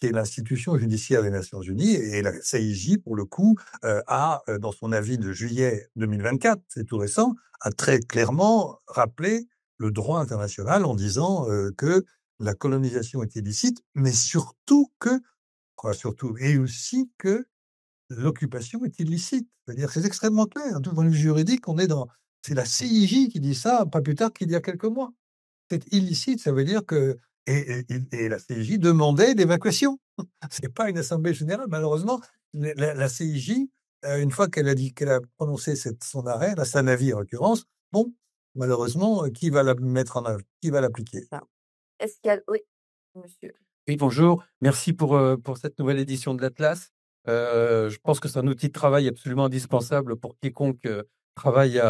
qui est l'institution judiciaire des Nations Unies, et la CIJ, pour le coup, a, dans son avis de juillet 2024, c'est tout récent, a très clairement rappelé le droit international en disant que la colonisation est illicite, mais surtout et aussi que l'occupation est illicite. C'est-à-dire, c'est extrêmement clair. Du point de vue juridique, c'est la CIJ qui dit ça, pas plus tard qu'il y a quelques mois. C'est illicite, ça veut dire que et la CIJ demandait l'évacuation. C'est pas une assemblée générale, malheureusement. La CIJ, une fois qu'elle a prononcé son arrêt, la Sanavi en l'occurrence, bon, malheureusement, qui va la mettre en œuvre, qui va l'appliquer? Est-ce qu'il y a... Oui, monsieur. Oui, bonjour. Merci pour cette nouvelle édition de l'Atlas. Je pense que c'est un outil de travail absolument indispensable pour quiconque travaille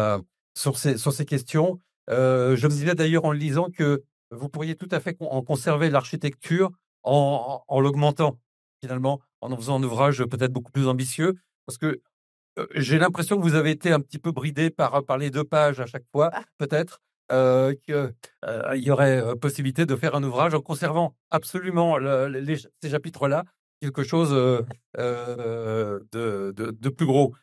sur ces questions. Je me disais d'ailleurs en le lisant que vous pourriez tout à fait en conserver l'architecture en l'augmentant, finalement, en faisant un ouvrage peut-être beaucoup plus ambitieux. Parce que j'ai l'impression que vous avez été un petit peu bridé par les 2 pages à chaque fois, peut-être, qu'il y aurait possibilité de faire un ouvrage en conservant absolument ces chapitres-là, quelque chose de plus gros.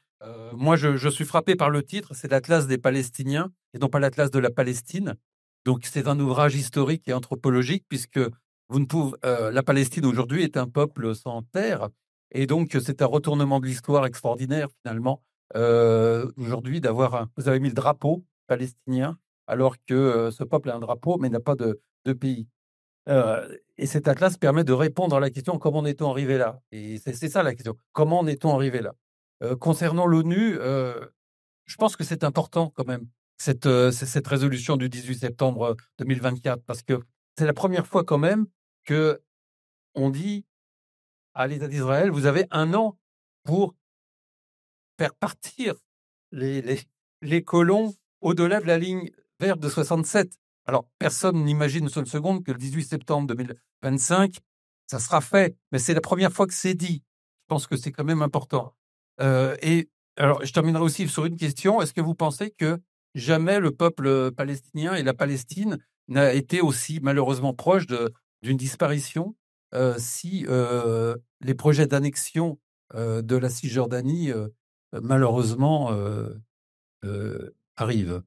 Moi, je suis frappé par le titre, c'est l'Atlas des Palestiniens et non pas l'Atlas de la Palestine. Donc, c'est un ouvrage historique et anthropologique puisque la Palestine aujourd'hui est un peuple sans terre et donc c'est un retournement de l'histoire extraordinaire finalement. Aujourd'hui, vous avez mis le drapeau palestinien alors que ce peuple a un drapeau mais n'a pas de pays. Et cet atlas permet de répondre à la question comment en est-on arrivé là? Et c'est ça la question. Comment en est-on arrivé là? Concernant l'ONU, je pense que c'est important quand même, cette résolution du 18 septembre 2024, parce que c'est la première fois quand même qu'on dit à l'État d'Israël, vous avez 1 an pour faire partir les colons au-delà de la ligne verte de 67. Alors, personne n'imagine une seule seconde que le 18 septembre 2025, ça sera fait. Mais c'est la première fois que c'est dit. Je pense que c'est quand même important. Et alors, je terminerai aussi sur une question. Est-ce que vous pensez que jamais le peuple palestinien et la Palestine n'a été aussi malheureusement proche d'une disparition si les projets d'annexion de la Cisjordanie, malheureusement, arrivent?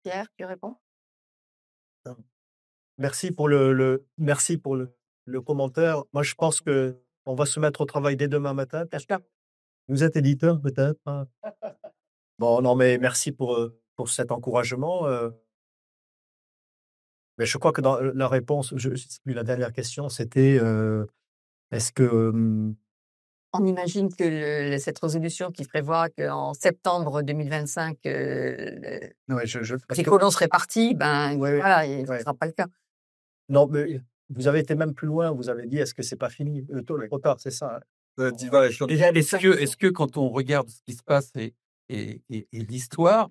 Pierre, tu réponds? Merci pour le commentaire. Moi, je pense qu'on va se mettre au travail dès demain matin. Vous êtes éditeur, peut-être? Hein? Bon, non, mais merci pour cet encouragement. Mais je crois que dans la réponse, la dernière question, c'était est-ce que On imagine que cette résolution qui prévoit qu'en septembre 2025, les colons seraient partis, voilà, ce ne sera pas le cas. Non, mais vous avez été même plus loin. Vous avez dit est-ce que c'est pas fini? Trop tard, c'est ça. Hein? disparition. Est-ce que quand on regarde ce qui se passe et l'histoire,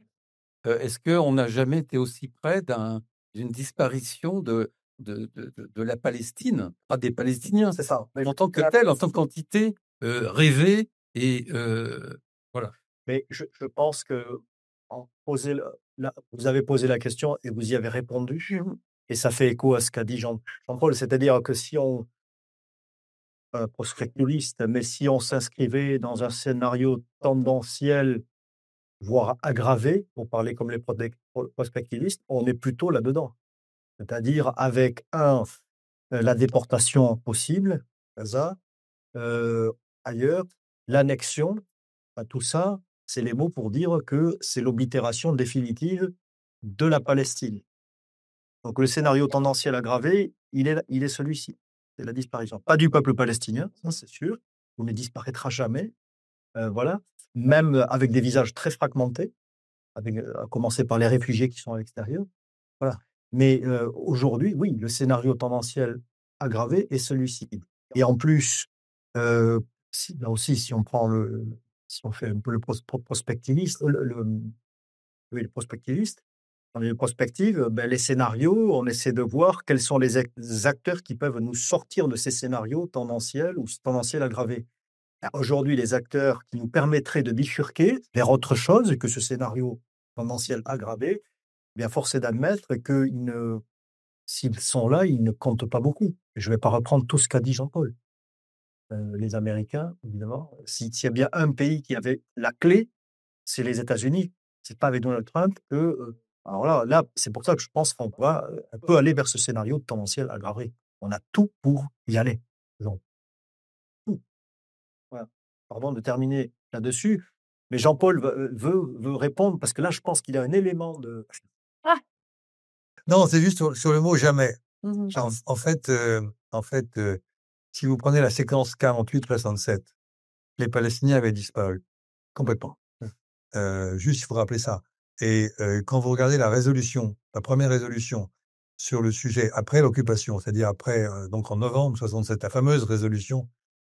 est-ce qu'on n'a jamais été aussi près d'une disparition de la Palestine, pas des Palestiniens, C'est ça. en tant que tel, en tant qu'entité rêvée et voilà. Mais je pense que vous avez posé la question et vous y avez répondu. Et ça fait écho à ce qu'a dit Jean-Paul, c'est-à-dire que si on, prospectiviste, mais si on s'inscrivait dans un scénario tendanciel, voire aggravé, pour parler comme les prospectivistes, on est plutôt là-dedans. C'est-à-dire avec la déportation possible, Gaza, ailleurs, l'annexion, tout ça, c'est les mots pour dire que c'est l'oblitération définitive de la Palestine. Donc le scénario tendanciel aggravé, il est celui-ci, c'est la disparition. Pas du peuple palestinien, ça c'est sûr, il ne disparaîtra jamais, voilà, même avec des visages très fragmentés, à commencer par les réfugiés qui sont à l'extérieur, voilà. Mais aujourd'hui, oui, le scénario tendanciel aggravé est celui-ci. Et en plus, là aussi, si on fait un peu le prospectiviste, oui, le prospectiviste, dans les prospectives, les scénarios, on essaie de voir quels sont les acteurs qui peuvent nous sortir de ces scénarios tendanciels ou tendanciels aggravés. Aujourd'hui, les acteurs qui nous permettraient de bifurquer vers autre chose que ce scénario tendanciel aggravé, bien force est d'admettre que s'ils sont là, ils ne comptent pas beaucoup. Je ne vais pas reprendre tout ce qu'a dit Jean-Paul. Les Américains, évidemment, s'il y a bien un pays qui avait la clé, c'est les États-Unis. C'est pas avec Donald Trump que. Alors là, c'est pour ça que je pense qu'on va un peu aller vers ce scénario tendanciel aggravé. On a tout pour y aller. Donc, tout. Voilà. Pardon de terminer là-dessus, mais Jean-Paul veut répondre parce que là, je pense qu'il y a un élément de. Non, c'est juste sur le mot jamais. En fait, si vous prenez la séquence 48-67, les Palestiniens avaient disparu complètement. Juste, il faut rappeler ça. Et quand vous regardez la première résolution sur le sujet après l'occupation, c'est-à-dire après, donc en novembre 67, la fameuse résolution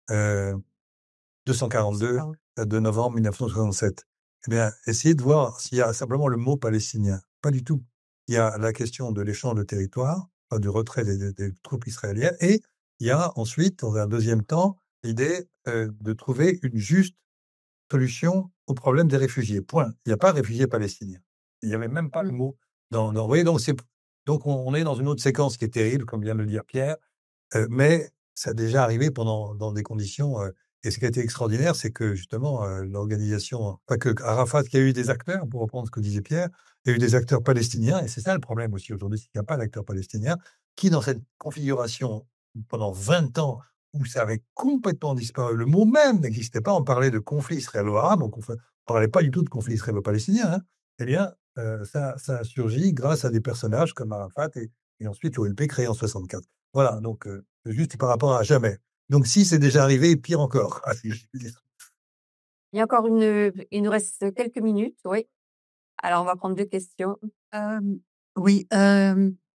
242 de novembre 1967, eh bien, essayez de voir s'il y a simplement le mot palestinien. Pas du tout. Il y a la question de l'échange de territoire, du retrait des troupes israéliennes, et il y a ensuite, dans un deuxième temps, l'idée de trouver une juste solution au problème des réfugiés. Point. Il n'y a pas de réfugiés palestiniens. Il n'y avait même pas le mot. Vous voyez, donc on est dans une autre séquence qui est terrible, comme vient de le dire Pierre, mais ça a déjà arrivé dans des conditions. Et ce qui a été extraordinaire, c'est que justement, l'organisation, pas que Arafat, qu'il y a eu des acteurs, pour reprendre ce que disait Pierre, il y a eu des acteurs palestiniens, et c'est ça le problème aussi aujourd'hui, c'est qu'il n'y a pas d'acteurs palestiniens qui, dans cette configuration, pendant 20 ans, où ça avait complètement disparu, le mot même n'existait pas, on parlait de conflit israélo-arabe, donc on ne parlait pas du tout de conflit israélo-palestinien, hein. Eh bien, ça a surgi grâce à des personnages comme Arafat et ensuite l'OLP créé en 64. Voilà, donc juste par rapport à jamais. Donc si c'est déjà arrivé, pire encore. Il y a encore il nous reste quelques minutes, oui. Alors, on va prendre 2 questions. Oui,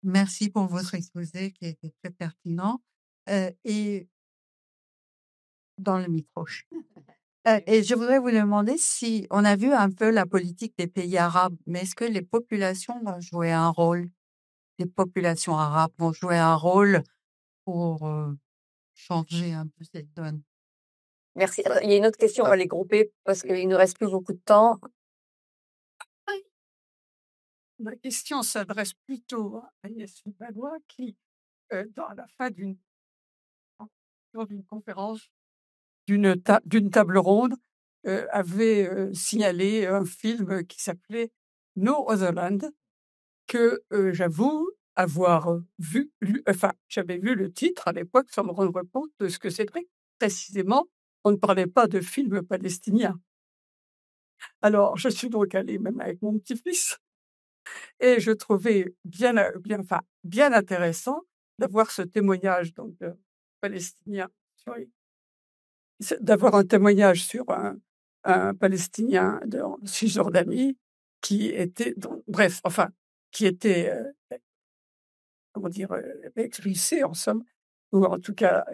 merci pour votre exposé qui était très pertinent. Et dans le micro. Et je voudrais vous demander si on a vu un peu la politique des pays arabes, mais est-ce que les populations vont jouer un rôle? Les populations arabes vont jouer un rôle pour changer un peu cette donne? Merci. Il y a une autre question, on va les grouper parce qu'il ne reste plus beaucoup de temps. Ma question s'adresse plutôt à Agnès Valois qui, dans la fin d'une conférence, d'une table ronde, avait signalé un film qui s'appelait No Other Land, que j'avoue avoir j'avais vu le titre à l'époque sans me rendre compte de ce que c'était. Précisément, on ne parlait pas de film palestinien. Alors, je suis donc allée même avec mon petit-fils et je trouvais bien intéressant d'avoir ce témoignage donc palestinien, d'avoir un témoignage sur un Palestinien de Cisjordanie qui était, qui était, comment dire, éclissé en somme, ou en tout cas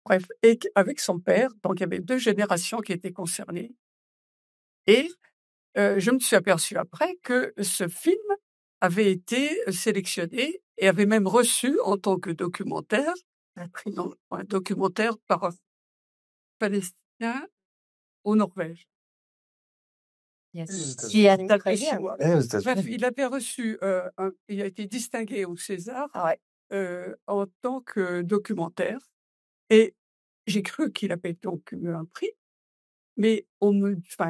Bref, et avec son père, donc il y avait 2 générations qui étaient concernées et je me suis aperçue après que ce film avait été sélectionné et avait même reçu en tant que documentaire un prix dans un documentaire par un Palestinien au Norvège. Yes. Qui a D'après très bien. Chinois. aux États-Unis. Bref, il avait reçu, il a été distingué au César en tant que documentaire et j'ai cru qu'il avait donc eu un prix, mais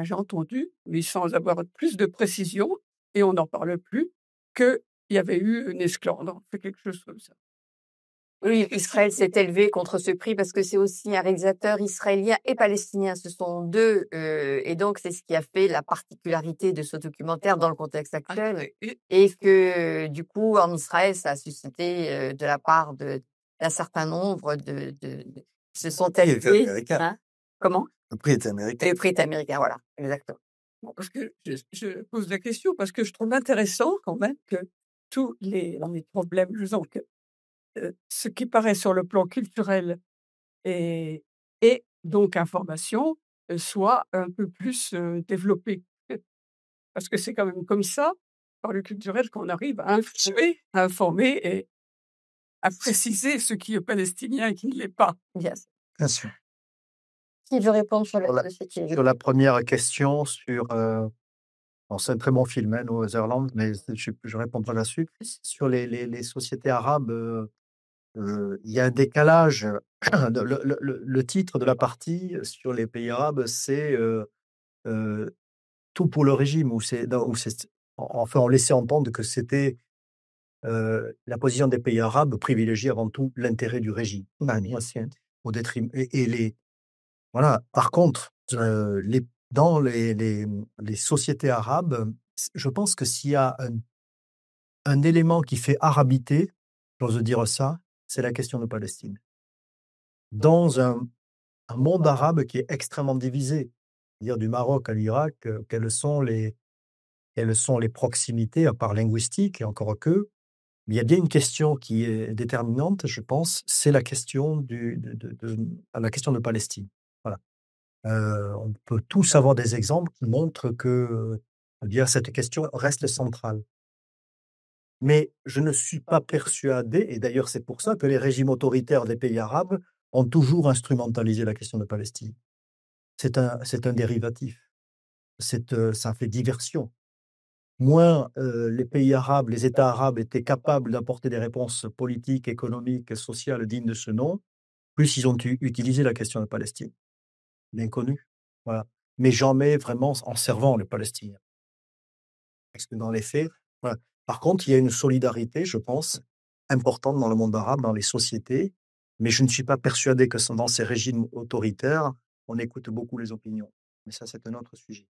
j'ai entendu, mais sans avoir plus de précision, et on n'en parle plus, qu'il y avait eu une esclandre, fait quelque chose comme ça. Oui, Israël s'est élevé contre ce prix parce que c'est aussi un réalisateur israélien et palestinien. Ce sont deux, et donc c'est ce qui a fait la particularité de ce documentaire dans le contexte actuel. Et que du coup, en Israël, ça a suscité de la part d'un certain nombre de se sont prix était élevés. américain. Comment? Le prix était américain. Et le prix est américain, voilà, exactement. Bon, parce que je pose la question parce que je trouve intéressant quand même que tous les problèmes, disons que ce qui paraît sur le plan culturel et donc information, soit un peu plus développé. Parce que c'est quand même comme ça, par le culturel, qu'on arrive à influer, à informer et à préciser ce qui est palestinien et qui ne l'est pas. Yes. Bien sûr. Qui veut répondre sur Sur la première question, c'est un très bon film, hein, Netherlands, mais je répondrai là-dessus. Sur les sociétés arabes, il y a un décalage. Le titre de la partie sur les pays arabes, c'est tout pour le régime, enfin, on laissait entendre que c'était la position des pays arabes privilégiait avant tout l'intérêt du régime, au détriment. Voilà. Par contre, dans les sociétés arabes, je pense que s'il y a un élément qui fait arabité, j'ose dire ça, c'est la question de Palestine. Dans un monde arabe qui est extrêmement divisé, c'est-à-dire du Maroc à l'Irak, quelles sont les proximités, à part linguistique, et encore que, mais il y a bien une question qui est déterminante, je pense, c'est la question la question de Palestine. Voilà. On peut tous avoir des exemples qui montrent que cette question reste centrale. Mais je ne suis pas persuadé, et d'ailleurs c'est pour ça que les régimes autoritaires des pays arabes ont toujours instrumentalisé la question de Palestine. C'est un dérivatif. Ça fait diversion. Moins les pays arabes, les États arabes étaient capables d'apporter des réponses politiques, économiques, sociales dignes de ce nom, plus ils ont utilisé la question de Palestine. Bien connu. Voilà. Mais jamais vraiment en servant les Palestiniens. Parce que dans les faits, voilà. Par contre, il y a une solidarité, je pense, importante dans le monde arabe, dans les sociétés, mais je ne suis pas persuadé que dans ces régimes autoritaires, on écoute beaucoup les opinions. Mais ça, c'est un autre sujet.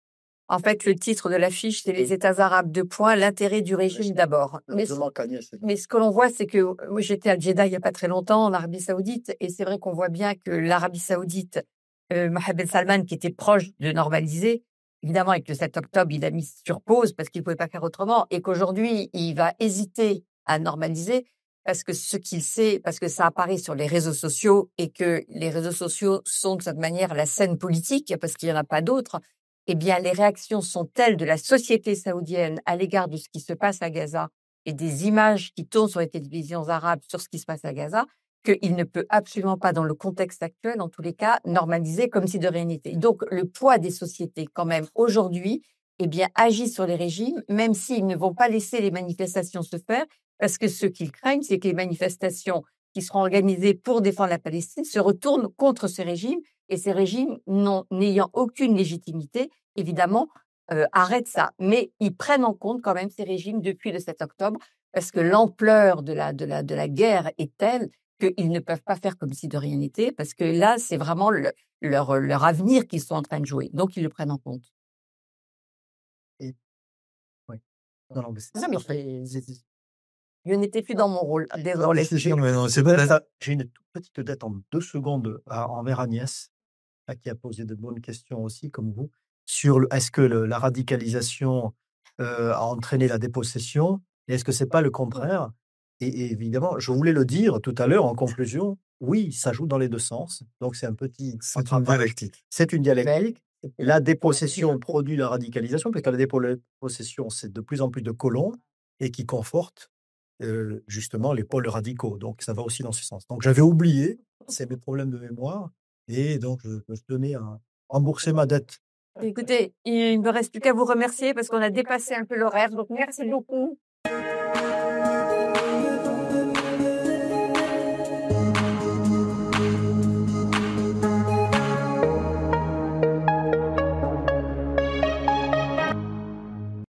En fait, le titre de l'affiche, c'est les États arabes, l'intérêt du régime d'abord. Mais ce que l'on voit, c'est que moi, j'étais à Jeddah il n'y a pas très longtemps, en Arabie Saoudite, et c'est vrai qu'on voit bien que l'Arabie Saoudite, Mohammed Ben Salman, qui était proche de normaliser, évidemment, avec le 7 octobre, il a mis sur pause parce qu'il ne pouvait pas faire autrement, et qu'aujourd'hui, il va hésiter à normaliser parce que ce qu'il sait, parce que ça apparaît sur les réseaux sociaux et que les réseaux sociaux sont de cette manière la scène politique, parce qu'il n'y en a pas d'autres. Eh bien, les réactions sont telles de la société saoudienne à l'égard de ce qui se passe à Gaza et des images qui tournent sur les télévisions arabes sur ce qui se passe à Gaza, qu'il ne peut absolument pas, dans le contexte actuel, en tous les cas, normaliser comme si de rien n'était. Donc, le poids des sociétés, quand même, aujourd'hui, eh bien, agit sur les régimes, même s'ils ne vont pas laisser les manifestations se faire, parce que ce qu'ils craignent, c'est que les manifestations qui seront organisées pour défendre la Palestine se retournent contre ce régime, et ces régimes, n'ayant aucune légitimité, évidemment, arrêtent ça. Mais ils prennent en compte quand même ces régimes depuis le 7 octobre, parce que l'ampleur de la guerre est telle qu'ils ne peuvent pas faire comme si de rien n'était, parce que là, c'est vraiment leur avenir qu'ils sont en train de jouer. Donc, ils le prennent en compte. Oui. Non, mais je n'étais plus dans mon rôle. Désolé. J'ai une toute petite dette en 2 secondes envers Agnès, qui a posé de bonnes questions aussi, comme vous, sur est-ce que la radicalisation a entraîné la dépossession, et est-ce que c'est pas le contraire? Et évidemment, je voulais le dire tout à l'heure en conclusion, oui, ça joue dans les deux sens. Donc, c'est un petit C'est une rattrapage. dialectique. C'est une dialectique. La dépossession produit la radicalisation, parce que la dépossession, c'est de plus en plus de colons et qui conforte justement les pôles radicaux. Donc, ça va aussi dans ce sens. Donc, j'avais oublié, c'est mes problèmes de mémoire, et donc je tenais à rembourser ma dette. Écoutez, il ne me reste plus qu'à vous remercier parce qu'on a dépassé un peu l'horaire. Donc, merci beaucoup.